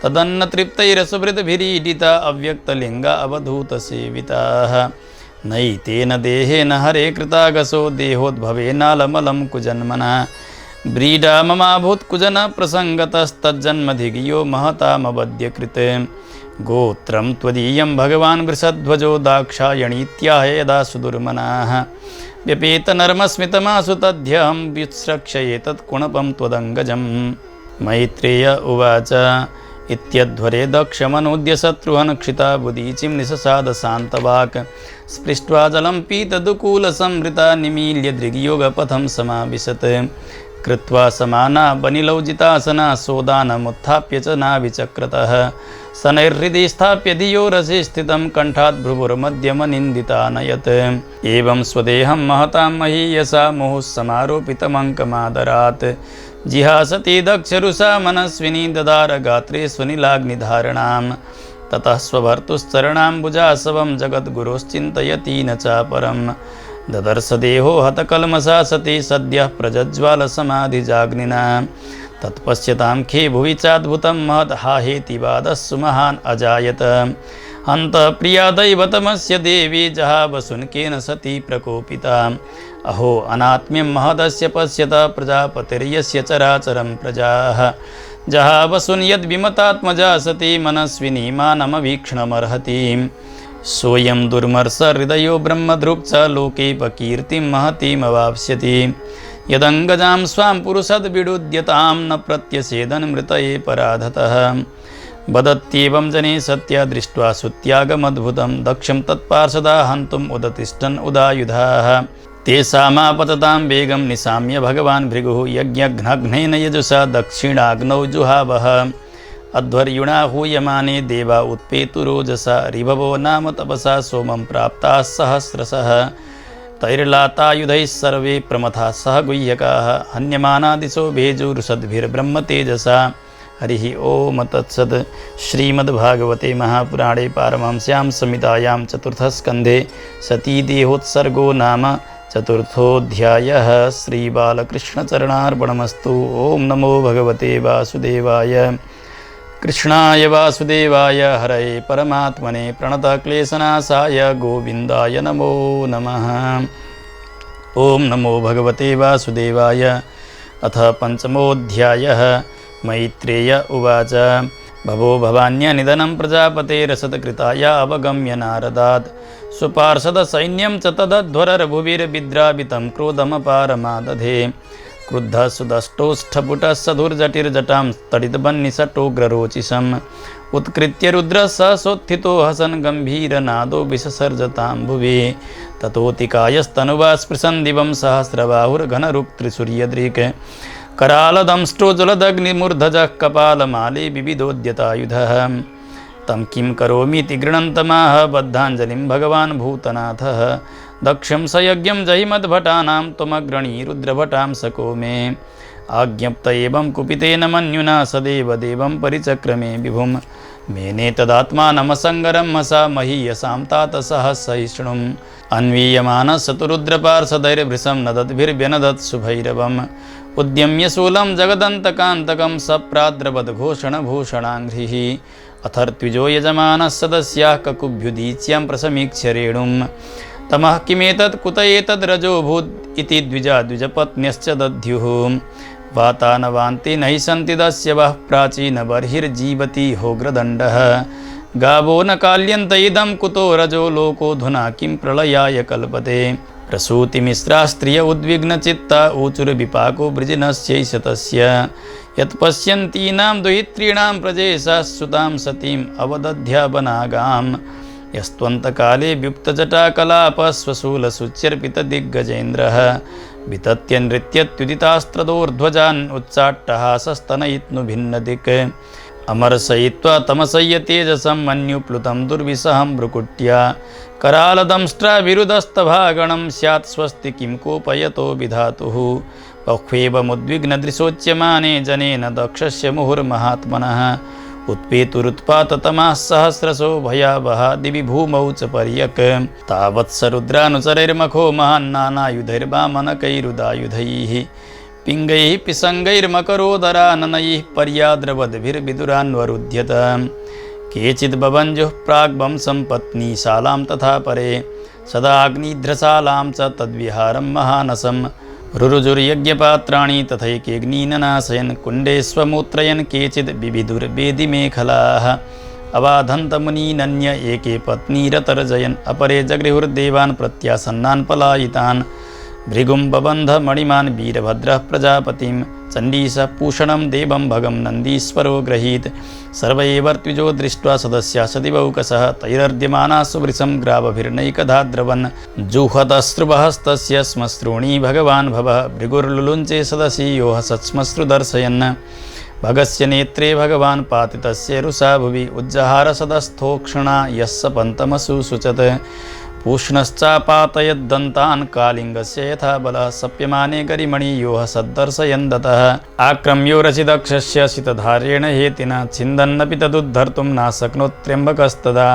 तदन्नतृप्तैरसुभृद्भिरीडिता अव्यक्तलिङ्गा अवधूतसेविताः नैतेन देहेन हरे कृतागसो देहोद्भवेनालमलं कुजन्मना व्रीडा ममाभूत्कुजन प्रसङ्गतस्तज्जन्मधिगियो महतामवद्यकृते गोत्रं त्वदीयं भगवान् वृषध्वजो दाक्षायणीत्याह यदा सुदुर्मनाः व्यपेतनर्मस्मितमासु तद्ध्यहं व्युत्स्रक्ष्येतत् कुणपं त्वदङ्गजम् मैत्रेय उवाच इत्यध्वरे दक्षमनोद्य शत्रुहन् क्षिता बुदीचिं निशसाद शान्तवाक् स्पृष्ट्वा जलं पीतदुकूलसंहृता निमील्य दृग्योगपथं समाविशत् कृत्वा समाना बनिलौजितासना सोदानमुत्थाप्य च नाविचक्रतः शनैर्हृदि स्थाप्य धियो रसे स्थितं कण्ठात् भ्रुवुर्मध्यमनिन्दितानयत् एवं स्वदेहं महतां महीयसा मुहुः समारोपितमङ्कमादरात् जिहासति दक्षरुषा मनस्विनी ददार गात्रे स्वनिलाग्निधारणां ततः स्वभर्तुश्चरणाम्बुजासवं जगद्गुरोश्चिन्तयति न चापरं ददर्श देहो हतकल्मषा सती सद्यः प्रज्ज्वालसमाधिजाग्निना तत्पश्यतां खे भुवि चाद्भुतं महत् हाहेति वादस्सु महान् अजायत अन्तःप्रिया दैवतमस्य देवी जहावसुनकेन सती प्रकोपिता अहो अनात्म्यं महदस्य पश्यत प्रजापतिर्यस्य चराचरं प्रजाः जहावसुन् यद्विमतात्मजा सती मनस्विनी मानमवीक्षणमर्हति सोऽयं दुर्मर्षहृदयो ब्रह्मधृक् च लोकेऽपकीर्तिं महतीमवाप्स्यति यदङ्गजां स्वां पुरुषद्विडुद्यतां न प्रत्यसेदन् मृतये पराधतः वदत्येवं जने सत्या दृष्ट्वा सुत्यागमद्भुतं दक्षं तत्पार्षदा हन्तुम् उदतिष्ठन् उदायुधाः तेषामापततां वेगं निशाम्य भगवान् भृगुः यज्ञघ्नघ्नेन यजुषा दक्षिणाग्नौ जुहावः अध्वर्युणा हूयमाने देवा उत्पेतुरोजसा ऋभवो नाम तपसा सोमं प्राप्ताः सहस्रशः तैर्लातायुधैः सर्वे प्रमथाः सह गुह्यकाः हन्यमानादिशो भेजुरुषद्भिर्ब्रह्मतेजसा हरिः ओम तत्सत्। श्रीमद्भागवते महापुराणे पारमहंस्यां संहितायां चतुर्थस्कन्धे सतीदेहोत्सर्गो नाम चतुर्थोऽध्यायः। श्रीबालकृष्णचरणार्पणमस्तु। ओं नमो भगवते वासुदेवाय। कृष्णाय वासुदेवाय हरये परमात्मने प्रणतक्लेशनाशाय गोविन्दाय नमो नमः। ओं नमो भगवते वासुदेवाय। अथ पंचमोऽध्यायः। मैत्रेय उवाच भवो भवान्यनिधनं प्रजापतेरसत्कृताय अवगम्य नारदात् स्वपार्षदसैन्यं च तदध्वररघुवीरविद्रावितं क्रोधमपारमादधे क्रुद्धः सुदष्टोष्ठपुटः सधुर्जटिर्जटां तडितबह्निषटोग्ररोचिषम् उत्कृत्य रुद्रः सहसोत्थितो हसन् गम्भीरनादो विससर्जतां भुवि ततोऽतिकायस्तनुवा स्पृशन् दिवं सहस्रबाहुर्घनरुक्त्रिसूर्यदृक् करालदंष्ट्रोज्ज्वलदग्निमूर्धजः कपालमाले विविधोद्यतायुधः तं किं करोमीति गृणन्तमाह बद्धाञ्जलिं भगवान् भूतनाथः दक्षं सयज्ञं जहिमद्भटानां त्वमग्रणी रुद्रभटां सको मे आज्ञप्त एवं कुपितेन मन्युना सदेव देवं परिचक्रमे विभुं मेने तदात्मानमसङ्गरं हसा महीयसां तात सहसहिष्णुम् अन्वीयमानसतुरुद्रपार्षदैर्भृशं नदद्भिर्व्यनदत् शुभैरवम् उद्यम्य शूलं जगदन्तकान्तकं सप्राद्रवद्घोषणभूषणाङ्घ्रिः अथर्त्विजो यजमानः सदस्याः ककुभ्युदीच्यां प्रसमीक्ष्य रेणुं तमः किमेतत् कुत एतद्रजोऽभूत् इति द्विजपत्न्यश्च दद्युः वातानवान्ते नहि सन्ति दस्यवः प्राचीनबर्हिर्जीवति होग्रदण्डः गावो न काल्यन्त इदं कुतो रजो लोकोऽधुना किं प्रलयाय कल्पते प्रसूतिमिश्रा स्त्रिय उद्विग्नचित्ता ऊचुर्विपाको वृजिनस्यैष तस्य यत्पश्यन्तीनां दुहित्रीणां प्रजेशः सुतां सतीम् अवदध्यावनागाम् यस्त्वन्तकाले व्युक्तजटाकलापस्वशूलसुच्यर्पितदिग्गजेन्द्रः वितत्य नृत्यत्युदितास्त्रदोर्ध्वजान् उच्चाट्टहासस्तनयित्नुभिन्नदिक् अमरसयित्वा तमसय्य तेजसं मन्युप्लुतं दुर्विसहं भ्रुकुट्या करालदंष्ट्राविरुदस्तभागणं स्यात् स्वस्ति किं कोपयतो विधातुः बह्वेवमुद्विग्नदृशोच्यमाने जनेन दक्षस्य मुहुर्महात्मनः उत्पेतुरुत्पाततमाः सहस्रशो भयावहा दिवि भूमौ च पर्यक् तावत्सरुद्रानुचरैर्मखो महान्नानायुधैर्वामनकैरुदायुधैः पिङ्गैः पिसङ्गैर्मकरोदराननैः पर्याद्रवद्भिर्विदुरान्वरुध्यत केचिद्बभञ्जुः प्राग्वंशं पत्नीशालां तथा परे सदाग्निध्रशालां च तद्विहारं महानसम् रुरुजुर्यज्ञपात्राणि तथैकेऽग्नीननाशयन् कुण्डे स्वमूत्रयन् केचिद् बिभिदुर्वेदिमेखलाः अवाधन्तमुनीनन्य एके पत्नीरतर्जयन् अपरे जगृहुर्देवान् प्रत्यासन्नान् पलायितान् भृगुं बबन्धमणिमान् वीरभद्रः प्रजापतिं चण्डीशः पूषणं देवं भगं नन्दीश्वरो गृहीत् सर्व एवर्त्विजो दृष्ट्वा सदस्या सदिवौकसः तैरर्द्यमानासु वृषं ग्रावभिर्नैकधाद्रवन् जुह्वतश्रुवहस्तस्य श्मश्रूणी भगवान् भवः भृगुर्लुलुञ्चे सदसि यो हसत्श्मश्रुदर्शयन् भगस्य नेत्रे भगवान् पातितस्य रुषा भुवि उज्जहार सदस्थोक्षणा यः सपन्तमसुसुचत् पूष्णश्चापातयद्दन्तान् कालिङ्गस्य यथा बलः सप्यमाने गरिमणि यो सद्दर्शयन् दतः आक्रम्यो रचिदक्षस्य शितधार्येण हेतिना छिन्दन्नपि तदुद्धर्तुं नाशक्नोत्यम्बकस्तदा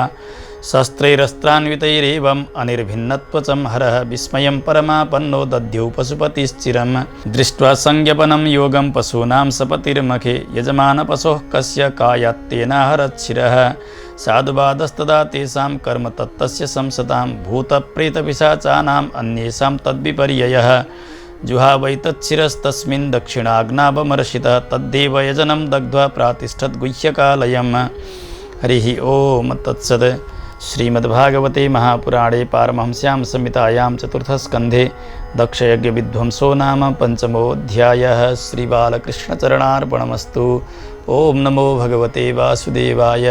शस्त्रैरस्त्रान्वितैरेवम् अनिर्भिन्नत्वचं हरः विस्मयं परमापन्नो दध्यौ पशुपतिश्चिरं दृष्ट्वा संज्ञपनं योगं पशूनां सपतिर्मखे यजमानपशोः कस्य कायात्तेनाहरच्छिरः साधुवादस्तदा तेषां कर्म तत्तस्य संसतां भूतप्रेतपिशाचानाम् अन्येषां तद्विपर्ययः जुहावैतच्छिरस्तस्मिन् दक्षिणाग्नावमर्षितः तद्देव यजनं दग्ध्वा प्रातिष्ठत् गुह्यकालयम् हरिः ओम तत्सत्। श्रीमद्भागवते महापुराणे पारमहंस्यां संहितायां चतुर्थस्कन्धे दक्षयज्ञविध्वंसो नाम पञ्चमोऽध्यायः। श्रीबालकृष्णचरणार्पणमस्तु। ओं नमो भगवते वासुदेवाय।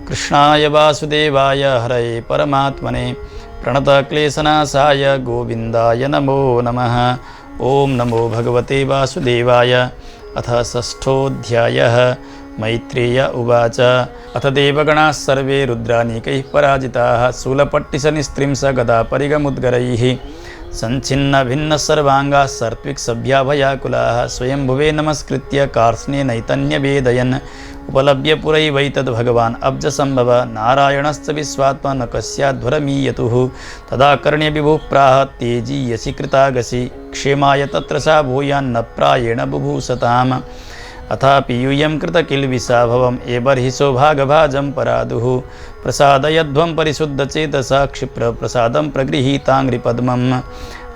कृष्णाय वासुदेवाय हरये परमात्मने प्रणतक्लेशनाशाय गोविन्दाय नमो नमः। ओं नमो भगवते वासुदेवाय। अथ षष्ठोऽध्यायः। मैत्रेय उवाच अथ देवगणाः सर्वे रुद्रानीकैः पराजिताः शूलपट्टिशनिस्त्रिंश गदापरिगमुद्गरैः सञ्छिन्न भिन्न सर्वाङ्गाः सर्त्विक्सभ्याभयाकुलाः स्वयंभुवे नमस्कृत्य कार्ष्णेनैतन्यवेदयन् उपलभ्य पुरैवैतद् भगवान् अब्जसम्भव नारायणश्च विश्वात्मनकस्याध्वरमीयतुः तदा कर्ण्य विभुः प्राह तेजीयसि कृतागसि क्षेमाय तत्र सा भूयान्न प्रायेण बुभूषताम् अथापि यूयं कृतकिल्बिषा भवम् एबर्हिषो भागभाजं परादुः प्रसादयध्वं परिशुद्धचेतसा क्षिप्रप्रसादं प्रगृहीताङ्घ्रिपद्मम्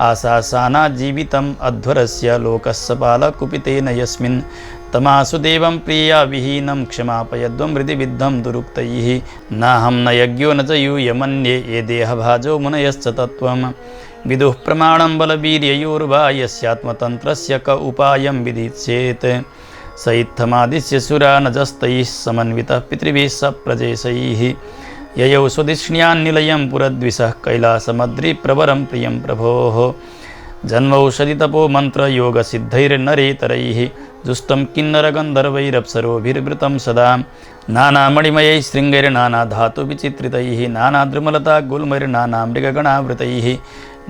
आशासाना जीवितम् अध्वरस्य लोकस्य पालकुपितेन यस्मिन् तमासु देवं प्रिया विहीनं क्षमापयध्वं हृदि विद्धं दुरुक्तैः नाहं न यज्ञो न च यूयमन्ये ये देहभाजो मुनयश्च तत्त्वं विदुः प्रमाणं बलवीर्ययोर्वा यस्यात्मतन्त्रस्य क उपायं विदिच्येत् स इत्थमादिश्य सुरा नजस्तैः समन्वितः पितृभिः सप्रजेशैः ययौ स्वधिष्ण्यान्निलयं पुरद्विषः कैलासमद्रिप्रवरं प्रियं प्रभोः जन्मौषधितपो मन्त्रयोगसिद्धैर्नरेतरैः जुष्टं किन्नरगन्धर्वैरप्सरोभिर्वृतं सदा नानामणिमयैः शृङ्गैर्नानाधातुविचित्रितैः नानाद्रुमलता गुल्मैर्नानामृगगणावृतैः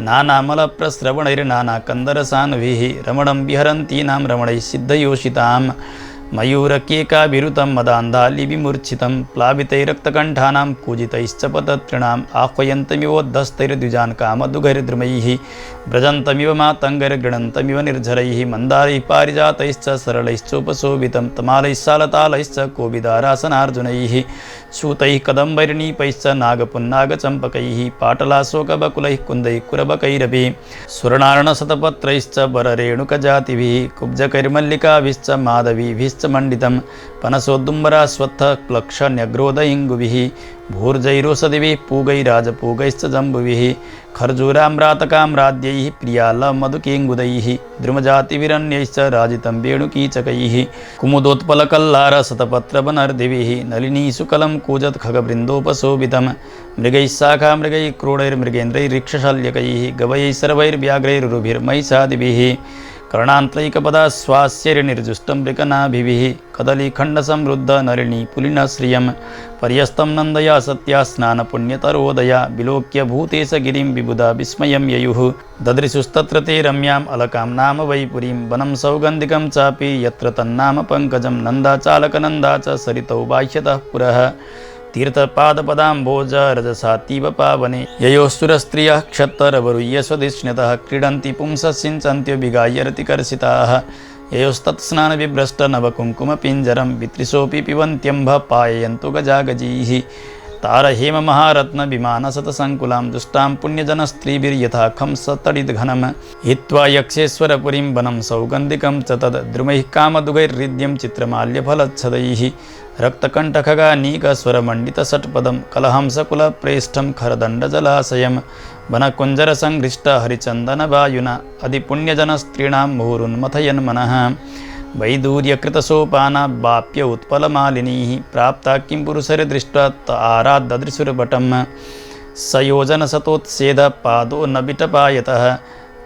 नानामलप्रस्रवणैर्नानाकन्दरसानुभिः रमणं विहरन्तीनां रमणैः सिद्धयोषितां मयूरकेकाभिरुतं मदान्धालिविमूर्छितं प्लावितैरक्तकण्ठानां कूजितैश्च पततॄणाम् आह्वयन्तमिवोद्धस्तैर्द्विजान् कामदुघैर्द्रुमैः व्रजन्तमिव मातङ्गैर्गृणन्तमिव निर्झरैः मन्दारैः पारिजातैश्च सरलैश्चोपशोभितं तमालैः सालतालैश्च कोविदारासनार्जुनैः सूतैः कदम्बैर्नीपैश्च नागपुन्नागचम्पकैः पाटलाशोकबकुलैः कुन्दैः कुरबकैरपि सुवर्णार्णशतपत्रैश्च वररेणुकजातिभिः कुब्जकैर्मल्लिकाभिश्च माधवीभिश्च मण्डितं पनसोद्दुम्बराश्वत्थक्लक्षण्यग्रोदयिङ्गुभिः भूर्जैरोषधिभिः पूगैराजपूगैश्च जम्बुभिः खर्जूराम्रातकाम्राद्यैः प्रियालमधुकेङ्गुदैः द्रुमजातिविरण्यैश्च राजितं वेणुकीचकैः कुमुदोत्पलकल्लारशतपत्रवनर्दिभिः नलिनीसुकलं कूजत्खगवृन्दोपशोभितं मृगैः शाखामृगैः क्रोडैर्मृगेन्द्रैरिक्षशल्यकैः गवैः सर्वैर्व्याघ्रैरुरुभिर्महिषादिभिः कर्णान्तरैकपदाश्वास्यैर्निर्जुष्टं मृगनाभिभिः कदलीखण्डसमृद्धनलिनी पुलिनश्रियं पर्यस्तं नन्दया सत्या स्नानपुण्यतरोदया विलोक्य भूतेश गिरिं विबुधा विस्मयं ययुः ददृशुस्तत्र ते रम्याम् अलकां नाम वैपुरीं वनं सौगन्धिकं चापि यत्र तन्नाम पङ्कजं नन्दाचालकनन्दा च सरितौ बाह्यतः पुरः तीर्थपादपदाम्भोज रजसातीव पावने ययोस्तुरस्त्रियः क्षत्तरवरुह्य स्वधिष्ण्यतः क्रीडन्ति पुंसः सिञ्चन्त्यो विगाय रतिकर्षिताः ययोस्तत्स्नानविभ्रष्टनवकुङ्कुमपिञ्जरं वितृशोऽपि पिबन्त्यम्भ पाययन्तु गजागजीः तारहेममहारत्नविमानशतसङ्कुलां दुष्टां पुण्यजनस्त्रीभिर्यथाखं सतडिद्घनं हित्वा यक्षेश्वरपुरीं वनं सौगन्धिकं च तद् द्रुमैः कामदुगैर्हृद्यं चित्रमाल्यफलच्छदैः रक्तकण्ठखगानीकस्वरमण्डितषट्पदं कलहंसकुलप्रेष्ठं खरदण्डजलाशयं वनकुञ्जरसङ्घ्रिष्टहरिचन्दनवायुना अधिपुण्यजनस्त्रीणां मुहुरुन्मथयन् मनः वैदूर्यकृतसोपानाबाप्य उत्पलमालिनीः प्राप्ता किं पुरुषैर्दृष्ट्वा आराद्ददृशुर्भटं सयोजनशतोत्सेदपादो न विटपायतः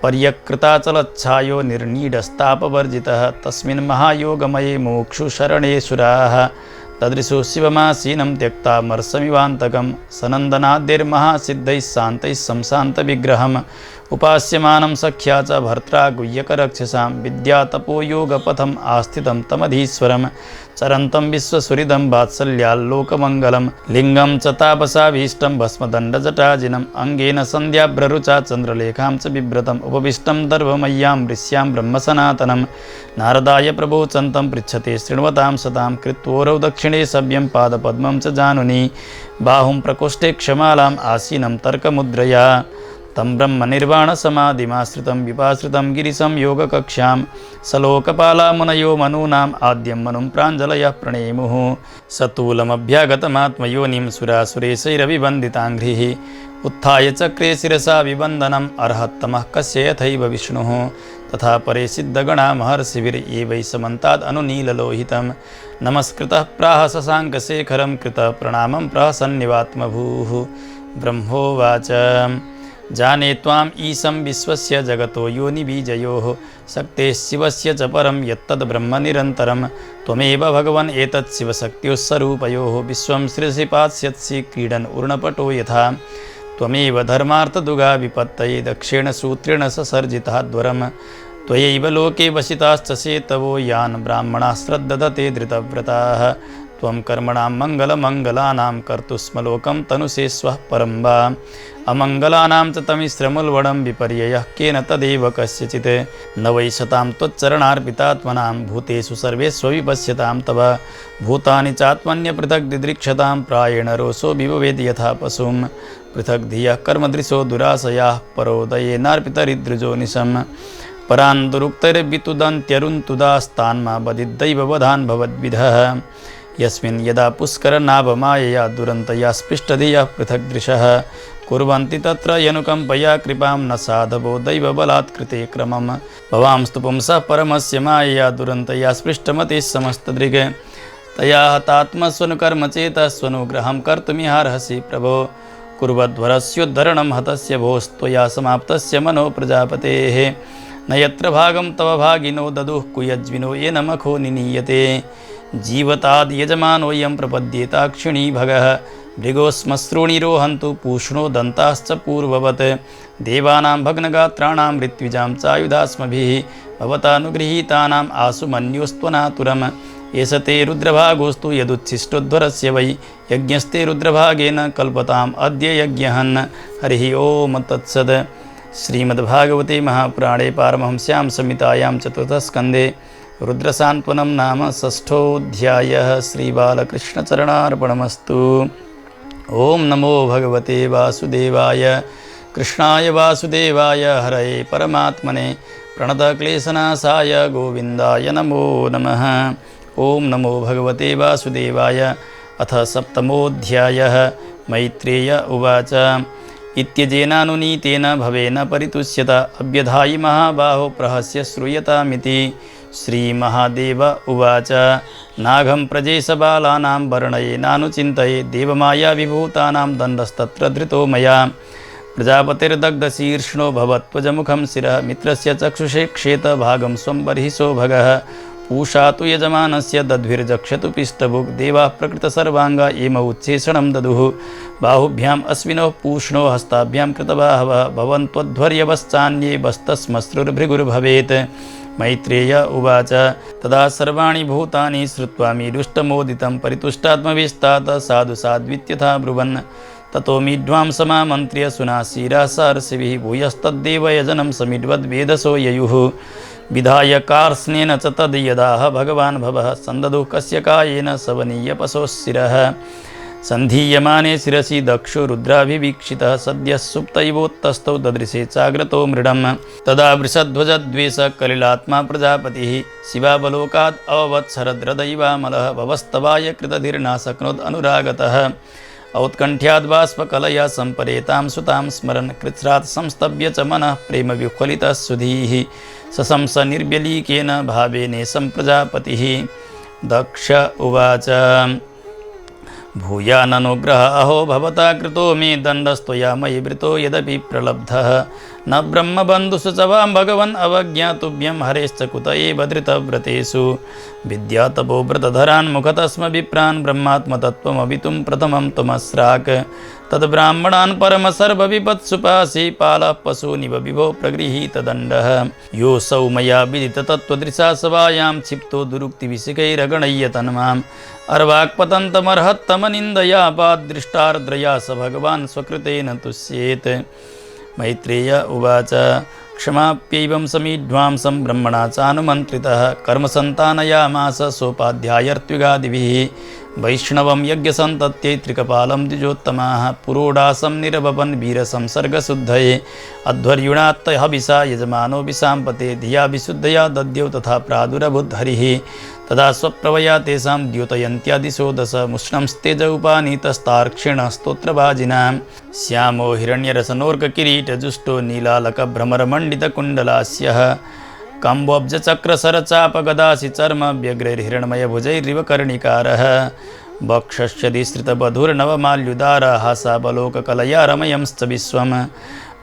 पर्यकृताचलच्छायो निर्नीडस्तापवर्जितः तस्मिन् महायोगमये मुमुक्षुशरणे सुराः तदृशो शिवमासीनं त्यक्ता मर्समिवान्तकं सनन्दनाद्यैर्महासिद्धैः शान्तैः संशान्तविग्रहम् उपास्यमानं सख्या च भर्त्रा गुह्यकरक्षसां विद्यातपोयोगपथम् आस्थितं तमधीश्वरं चरन्तं विश्वसुहृदं वात्सल्याल्लोकमङ्गलं लिङ्गं च तापसाभीष्टं भस्मदण्डजटाजिनम् अङ्गेन सन्ध्याभ्ररुचा चन्द्रलेखां च बिभ्रतम् उपविष्टं दर्भमय्यां ऋष्यां ब्रह्मसनातनं नारदाय प्रबोचन्तं पृच्छते शृण्वतां सतां कृत्वोरौ दक्षिणे सव्यं पादपद्मं च जानुनी बाहुं प्रकोष्ठे क्षमालाम् आसीनं तर्कमुद्रया तं ब्रह्मनिर्वाणसमाधिमाश्रितं विपाश्रितं गिरिशं योगकक्ष्यां सलोकपालामुनयो मनूनाम् आद्यं मनुं प्राञ्जलयः प्रणेमुः सतूलमभ्यागतमात्मयोनिं सुरासुरेशैरभिवन्दिताङ्घ्रिः उत्थाय चक्रे शिरसा विवन्दनम् अर्हत्तमः कस्य यथैव विष्णुः तथा परे सिद्धगणा महर्षिभिर्ये वै समन्ताद् अनुनीललोहितं नमस्कृतः प्राह शशाङ्कशेखरं कृतः प्रणामं प्रहसन्निवात्मभूः ब्रह्मोवाच जाने त्वाम् ईशं विश्वस्य जगतो योनिबीजयोः शक्तेः शिवस्य च परं यत्तद् ब्रह्म निरन्तरं त्वमेव भगवन् एतत् शिवशक्त्योः स्वरूपयोः विश्वं सृजसि पास्यत्सि क्रीडन् ऊर्णपटो यथा त्वमेव धर्मार्थदुगा विपत्तये दक्षेण सूत्रेण ससर्जितः द्वरं त्वयैव लोके वसिताश्च सेतवो यान् ब्राह्मणाः श्रद्धते धृतव्रताः त्वं कर्मणां मङ्गलमङ्गलानां कर्तुस्मलोकं तनुषे स्वः परं वा अमङ्गलानां च तमिश्रमुल्वणं विपर्ययः केन तदेव कस्यचित् न वै शतां त्वच्चरणार्पितात्मनां भूतेषु सर्वेष्वविपश्यतां तव भूतानि चात्मन्यपृथग् दिदृक्षतां प्रायेण रोषो विभवेद् यथा पशुं पृथग् धियः कर्मदृशो दुराशयाः परोदयेनार्पितरिदृजो निशम् परान्दुरुक्तैर्वितुदन्त्यरुन्तुदास्तान्मा बदिद्दैववधान् भवद्विधः यस्मिन् यदा पुष्करनाभमायया दुरन्तया स्पृष्टधियः पृथग्दृशः कुर्वन्ति तत्र यनुकम्पया कृपां न साधवो दैवबलात्कृते क्रमं भवांस्तु पुंसः परमस्य मायया दुरन्तया स्पृष्टमतिः समस्तदृक् तया हतात्मस्वनुकर्मचेतः स्वनुग्रहं कर्तुमिहार्हसि प्रभो कुर्वद्वरस्योद्धरणं हतस्य भोस्त्वया समाप्तस्य मनो प्रजापतेः न यत्र भागं तव भागिनो ददुः कुयज्विनो येन मखो निनीयते जीवताद्यजमानोऽयं प्रपद्येताक्षिणी भगः मृगोस्मश्रूणिरोहन्तु पूष्णो दन्ताश्च पूर्ववत् देवानां भग्नगात्राणां ऋत्विजां चायुधास्मभिः भवतानुगृहीतानाम् आसु मन्योस्त्वनातुरम् एष ते रुद्रभागोस्तु यदुच्छिष्टोध्वरस्य वै यज्ञस्ते रुद्रभागेन कल्पताम् अद्य यज्ञहन् हरिः ओम तत्सद्। श्रीमद्भागवते महापुराणे पारमहंस्यां संहितायां चतुर्थस्कन्धे रुद्रसान्त्वनं नाम षष्ठोऽध्यायः। श्रीबालकृष्णचरणार्पणमस्तु। ओम नमो भगवते वासुदेवाय कृष्णाय वासुदेवाय हरये परमात्मने प्रणतक्लेशनाशाय गोविन्दाय नमो नमः। ओम नमो भगवते वासुदेवाय। अथ सप्तमोऽध्यायः। मैत्रेय उवाच इत्यजेनानुनीतेन भवेन परितुष्यत अभ्यधायि महाबाहो प्रहस्य श्रूयतामिति। श्रीमहादेव उवाच नाघं प्रजेशबालानां वर्णयेनानुचिन्तये देवमायाविभूतानां दण्डस्तत्र धृतो मया प्रजापतिर्दग्धशीर्ष्णो भवत्वजमुखं शिरः मित्रस्य चक्षुषे क्षेत भागं स्वं बर्हिषो भगः पूषा तु यजमानस्य दद्भिर्जक्षतु पिष्टभुक् देवाः प्रकृतसर्वाङ्गा एम उच्छेषणं ददुः बाहुभ्याम् अश्विनोः पूष्णो हस्ताभ्यां कृतबाहवः भवन्त्वध्वर्यवश्चान्ये वस्तस्मश्रुर्भृगुर्भवेत्। मैत्रेय उवाच तदा सर्वाणि भूतानि श्रुत्वा मीडुष्टमोदितं परितुष्टात्मविस्तात् साधु साध्वित्यथा ब्रुवन् ततो मीढ्वांसमामन्त्र्य सुनासीराः सारसिभिः भूयस्तद्देवयजनं समीढ्वद्वेदसो ययुः विधाय कार्ष्णेन च तद् यदाह भगवान् भवः सन्ददुः कस्य कायेन सवनीयपशोः शिरः सन्धीयमाने शिरसि दक्षो रुद्राभिवीक्षितः सद्यः सुप्तैवोत्तस्थौ ददृशे चाग्रतो मृडम् तदा वृषध्वजद्वेष कलिलात्मा प्रजापतिः शिवावलोकात् अववत्सरद्रदैवामलः भवस्तवाय कृतधिर्ना शक्नोद् अनुरागतः औत्कण्ठ्याद्बाष्पकलया सम्परेतां सुतां स्मरन् कृच्छ्रात् संस्तभ्य च मनः प्रेम विह्वलितः सुधीः सशंस निर्व्यलीकेन भावेनेशं प्रजापतिः। दक्ष उवाच भूयाननुग्रह अहो भवता कृतो मे दण्डस्त्वया मयि वृतो यदपि प्रलब्धः न ब्रह्मबन्धुषु च वां भगवन् अवज्ञातुभ्यं हरेश्च कुत एव धृतव्रतेषु विद्यातपो व्रतधरान् मुखतस्म विप्रान् ब्रह्मात्मतत्त्वमवितुं प्रथमं त्वमस्राक् तद्ब्राह्मणान् परमसर्वविपत्सुपासि पालः पशूनिव विभो प्रगृहीतदण्डः योऽसौ मया विदिततत्त्वदृशा सभायां क्षिप्तो दुरुक्तिविशिखैरगणय्यतन्माम् अर्वाक्पतन्तमर्हत्तमनिन्दया पादृष्टार्द्रया स भगवान् स्वकृतेन तुष्येत्। मैत्रेय उवाच क्षमाप्यैवं समीढ्वांसं ब्रह्मणा चानुमन्त्रितः कर्मसन्तानयामास सोपाध्यायर्त्विगादिभिः वैष्णवं यज्ञसन्तत्यै त्रिकपालं द्विजोत्तमाः पुरोडासं निरवपन् वीरसंसर्गशुद्धये अध्वर्युणात्त हविषा यजमानो विशाम्पते धिया विशुद्धया दद्यौ तथा प्रादुरभूद्हरिः तदा स्वप्रवया तेषां द्योतयन्त्यादिशो दश मुष्णंस्तेज उपानीतस्तार्क्षेण स्तोत्रभाजिनां श्यामो हिरण्यरसनोर्ककिरीटजुष्टो नीलालकभ्रमरमण्डितकुण्डलास्यः कम्बोब्जचक्रसरचापगदासि चर्म व्यग्रैर्हिरण्मयभुजैरिव कर्णिकारः वक्षश्चदिश्रितबधुर्नवमाल्युदारहासावलोककलया रमयंश्च विश्वम्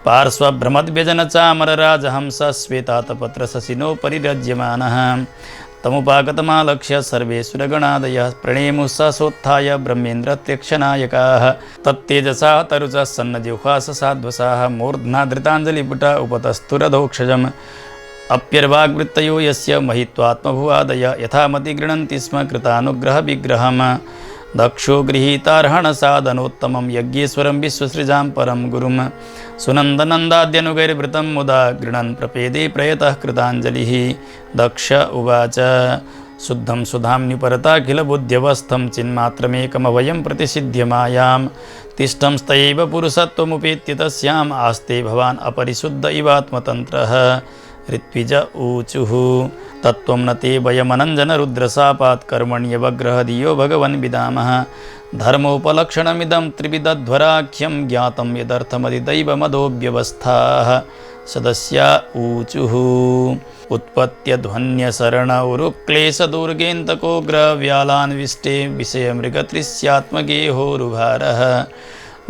पार्श्वभ्रमद्व्यजनचामरराजहंस श्वेतातपत्रशशिनो परिरज्यमानः तमुपागतमालक्ष्य सर्वे सुरगणादयः प्रणेमुः सहसोत्थाय ब्रह्मेन्द्रत्यक्षनायकाः तत्तेजसा तरुजः सन्नजिह्वास साध्वसाः मूर्ध्ना धृताञ्जलिपुटा उपतस्तुरधोक्षजम् अप्यर्वाग्वृत्तयो यस्य महित्वात्मभुवादय यथामति गृह्णन्ति स्म कृतानुग्रहविग्रहम् दक्षो गृहीतार्हणसाधनोत्तमं यज्ञेश्वरं विश्वसृजां परं गुरुं सुनन्दनन्दाद्यनुगैर्वृतं मुदा गृह्णन् प्रपेदे प्रयतः कृताञ्जलिः। दक्ष उवाच शुद्धं सुधाम्निपरताखिलबुद्ध्यवस्थं चिन्मात्रमेकमभयं प्रतिषिध्यमायां तिष्ठं स्तैव पुरुषत्वमुपेत्य तस्याम् आस्ते भवान् अपरिशुद्ध इवात्मतन्त्रः ऋत्विज ऊचुः तत्त्वं न ते वयमनञ्जनरुद्रशापात् कर्मण्यवग्रहधियो भगवन् विदामः धर्मोपलक्षणमिदं त्रिविधध्वराख्यं ज्ञातं यदर्थमधिदैवमदोऽव्यवस्थाः सदस्या ऊचुः उत्पत्त्यध्वन्यसरणौरुक्लेशदुर्गेन्तकोग्रव्यालान्विष्टे विषयमृगतृस्यात्मगेहोरुभारः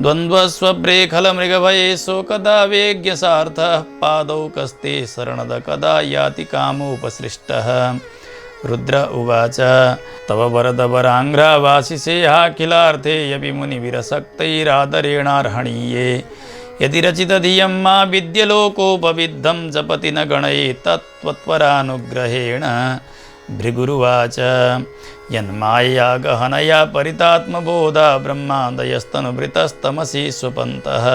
द्वन्द्वस्वप्रेखलमृगभये शोकदा वेज्ञसार्थः पादौ कस्ते शरणद कदा याति कामोपसृष्टः रुद्र उवाच तव वरदवराङ्घ्रावासिसेहाखिलार्थे यपि मुनिविरसक्तैरादरेणार्हणीये यदि रचितधियं मा विद्यलोकोपविद्धं जपति न गणये तत्त्वत्वरानुग्रहेण भृगुरुवाच यन्मायया गहनया परितात्मबोधा ब्रह्मादयस्तनुभृतस्तमसि स्वपन्तः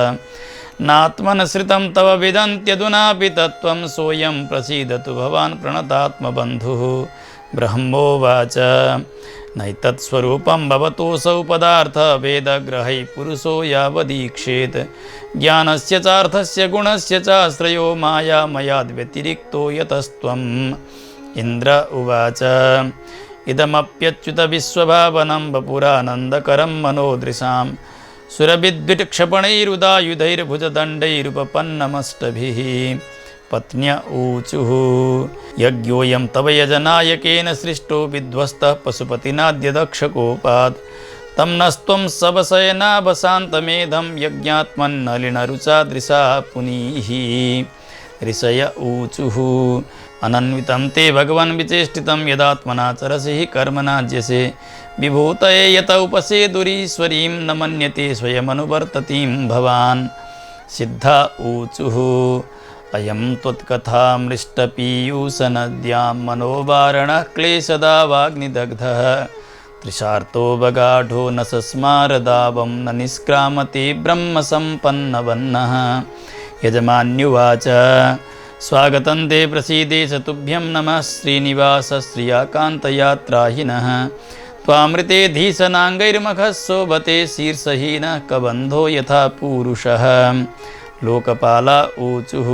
नात्मनश्रितं तव विदन्त्यधुनापि तत्त्वं सोऽयं प्रसीदतु भवान् प्रणतात्मबन्धुः ब्रह्मोवाच नैतत्स्वरूपं भवतोऽसौ पदार्थभेदग्रहैः पुरुषो यावदीक्षेत् ज्ञानस्य चार्थस्य गुणस्य चाश्रयो मायामयाद्व्यतिरिक्तो यतस्त्वम् इन्द्र उवाच इदमप्यच्युतविश्वभावनं वपुरानन्दकरं मनोदृशां सुरविद्विटक्षपणैरुदायुधैर्भुजदण्डैरुपपन्नमष्टभिः पत्न्य ऊचुः यज्ञोऽयं तव यजनायकेन सृष्टो विध्वस्तः पशुपतिनाद्यदक्षकोपात् तं नस्त्वं सवशयनावशान्तमेधं यज्ञात्मन्नलिनरुचादृशा पुनीः ऋषय ऊचुः अनन्वितं ते भगवन् विचेष्टितं यदात्मना चरसि कर्मणाज्यसे विभूतये यत उपसेदुरीश्वरीं न मन्यते स्वयमनुवर्ततीं भवान् सिद्धा ऊचुः अयं त्वत्कथामृष्टपीयूषनद्यां मनोवारणः क्लेशदा वाग्निदग्धः त्रिशार्तो बगाढो न सस्मारदावं न निष्क्रामते ब्रह्मसम्पन्नवन्नः यजमान्युवाच स्वागतं ते प्रसीदेश तुभ्यं नमः श्रीनिवास श्रियाकान्तयात्राहिनः त्वामृते धीसनाङ्गैर्मखः शोभते शीर्षहीनः कबन्धो यथा पूरुषः लोकपाला ऊचुः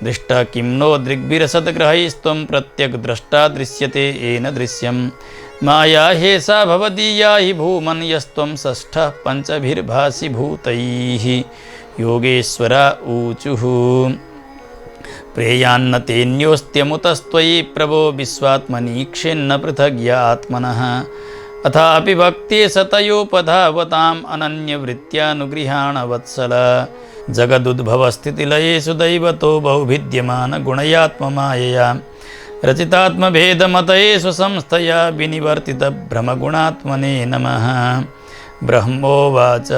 दृष्टा किं नो दृग्भिरसद्ग्रहैस्त्वं प्रत्यग्द्रष्टा दृश्यते येन दृश्यं माया हेसा भवदीया हि भूमन् यस्त्वं षष्ठः पञ्चभिर्भासि भूतैः योगेश्वर ऊचुः प्रेयान्न तेऽन्योऽस्त्यमुतस्त्वयि प्रभो विश्वात्मनीक्षेन्न पृथग्या आत्मनः अथापि भक्ते सतयोपधावताम् अनन्यवृत्त्यानुगृहाण वत्सल जगदुद्भवस्थितिलयेषु दैवतो बहुभिद्यमानगुणयात्ममायया रचितात्मभेदमतयेषु संस्थया विनिवर्तितभ्रमगुणात्मने नमः ब्रह्मोवाच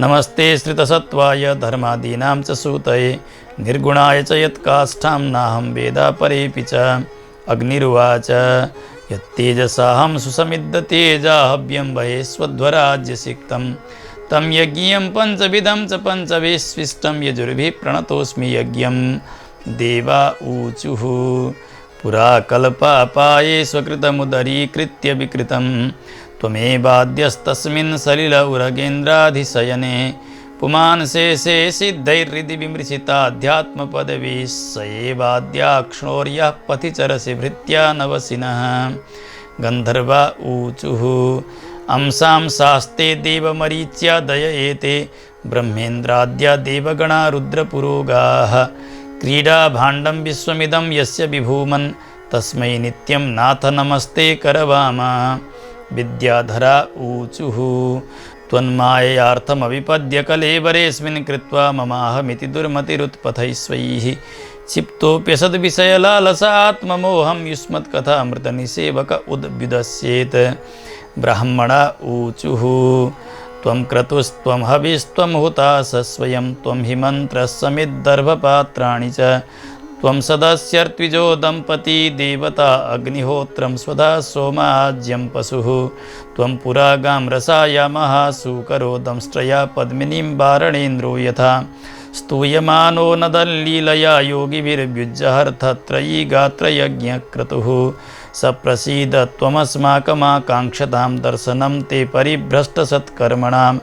नमस्ते श्रितसत्त्वाय धर्मादीनां च सूतये निर्गुणाय च यत्काष्ठां नाहं वेदापरेऽपि च अग्निरुवाच यत्तेजसाहं सुसमिद्धतेजाहव्यं महेश्वध्वराज्यसिक्तं तं यज्ञियं पञ्चविधं च पञ्चविस्विष्टं यजुर्भिः प्रणतोऽस्मि यज्ञं देवा ऊचुः पुरा कल्पापाये स्वकृतमुदरीकृत्य विकृतं त्वमेवाद्यस्तस्मिन् सलिल उरगेन्द्राधिशयने पुमान् शेषे सिद्धैर्हृदि विमृशिताध्यात्मपदवी स एवाद्याक्ष्णोर्यः पथि चरसि भृत्या नवसिनः गन्धर्वा ऊचुः अंसां शास्ते देवमरीच्या दय एते ब्रह्मेन्द्राद्या देवगणा रुद्रपुरोगाः क्रीडाभाण्डं विश्वमिदं यस्य विभूमन् तस्मै नित्यं नाथ नमस्ते करवामा विद्याधरा ऊचुः त्वन्माययार्थमविपद्य कलेवरेऽस्मिन् कृत्वा ममाहमिति दुर्मतिरुत्पथैस्वैः क्षिप्तोऽप्यसद्विषयलालसात्ममोहं युष्मत्कथामृतनिसेवक उद्व्युदस्येत् ब्राह्मण ऊचुः त्वं क्रतुस्त्वं हविस्त्वं हुतासः स्वयं त्वं हि मन्त्रः समिद्धर्भपात्राणि च त्वं सदस्यर्त्विजो दम्पती देवता अग्निहोत्रं स्वधा सोमाज्यं पशुः त्वं पुरागां रसायामः सूकरो दंष्ट्रया पद्मिनीं वारणेन्द्रो यथा स्तूयमानो नदल्लीलया योगिभिर्व्युज्जहर्थत्रयी गात्रयज्ञक्रतुः स प्रसीद त्वमस्माकमाकाङ्क्षतां दर्शनं ते परिभ्रष्टसत्कर्मणां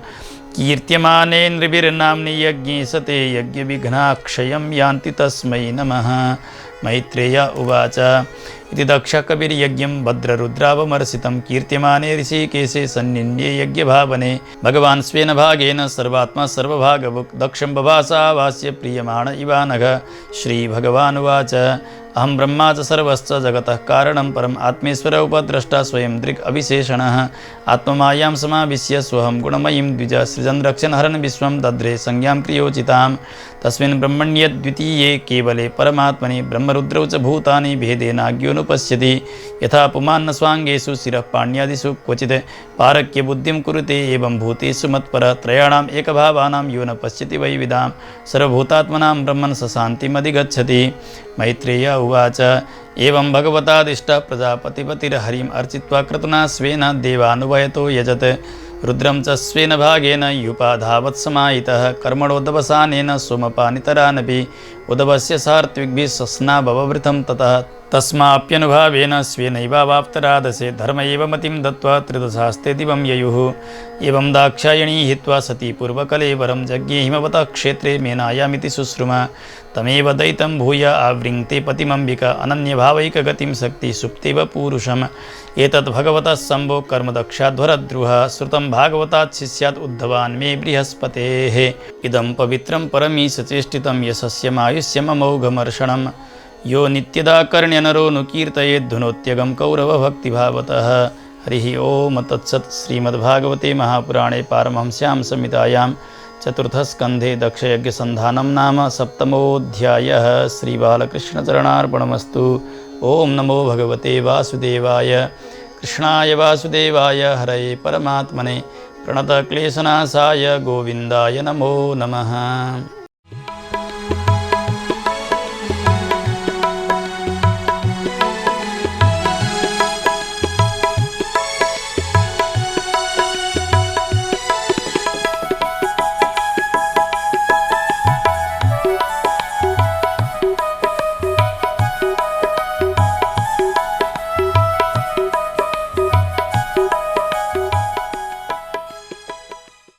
कीर्त्यमाने नृभिर्नाम्नि यज्ञे सते यज्ञविघ्नाक्षयं यान्ति तस्मै नमः। मैत्रेय उवाच इति दक्षकविर्यज्ञं भद्ररुद्रावमर्षितं कीर्त्यमाने ऋषिकेशे सन्निन्ये यज्ञभावने भगवान् स्वेन भागेन सर्वात्मा सर्वभागवुक् दक्षं बभासा वास्य प्रीयमाण इवानघ। श्रीभगवानुवाच अहं ब्रह्मा च सर्वश्च जगतः कारणं परम् आत्मेश्वर उपद्रष्टा स्वयं दृक् अविशेषणः आत्ममायां समाविश्य स्वहं गुणमयीं द्विज सृजन् रक्षन् हरन् विश्वं दद्रे संज्ञां क्रियोचितां तस्मिन् ब्रह्मण्यद्वितीये केवले परमात्मनि ब्रह्मरुद्रौ च भूतानि भेदेनाज्ञोऽनुपश्यति यथा पुमान्न स्वाङ्गेषु शिरः पाण्यादिषु क्वचित् पारक्यबुद्धिं कुरुते एवं भूतेषु मत्पर त्रयाणाम् एकभावानां यो न पश्यति वैविधां सर्वभूतात्मनां ब्रह्मन् स शान्तिमधिगच्छति। मैत्रेय उवाच एवं भगवतादिष्टः प्रजापतिपतिर्हरिम् अर्चित्वा क्रतुना स्वेन देवानुवयतो यजत् रुद्रं च स्वेन भागेन युपाधावत्समाहितः कर्मणोदवसानेन सोमपानितरानपि उदवस्य सार्त्विग्भिः सस्नाभववृतं ततः तस्माप्यनुभावेन स्वेनैवावाप्तरादसे धर्म एव मतिं दत्त्वा त्रिदशास्ते दिवं ययुः। एवं दाक्षायणी हित्वा सती पूर्वकलेवरं जज्ञे हिमवतः क्षेत्रे मेनायामिति शुश्रुमा तमेव दैतं भूय आवृङ्क्ते पतिमम्बिका अनन्यभावैकगतिं शक्ति सुप्तेव पूरुषम् एतत् भगवतः शम्भो कर्मदक्षाध्वरद्रुः श्रुतं भागवतात् शिष्यात् उद्धवान् मे बृहस्पतेः इदं पवित्रं परमीशचेष्टितं यशस्यमायुष्यममोघमर्षणम् यो नित्यदा कर्ण्यनरो नु कीर्तयेद्धुनोत्यगं कौरवभक्तिभावतः। हरिः ओम तत्सत्। श्रीमद्भागवते महापुराणे पारमहंस्यां संहितायां चतुर्थस्कन्धे दक्षयज्ञसन्धानं नाम सप्तमोऽध्यायः। श्रीबालकृष्णचरणार्पणमस्तु। ओम नमो भगवते वासुदेवाय। कृष्णाय वासुदेवाय हरये परमात्मने प्रणतक्लेशनाशाय गोविन्दाय नमो नमः।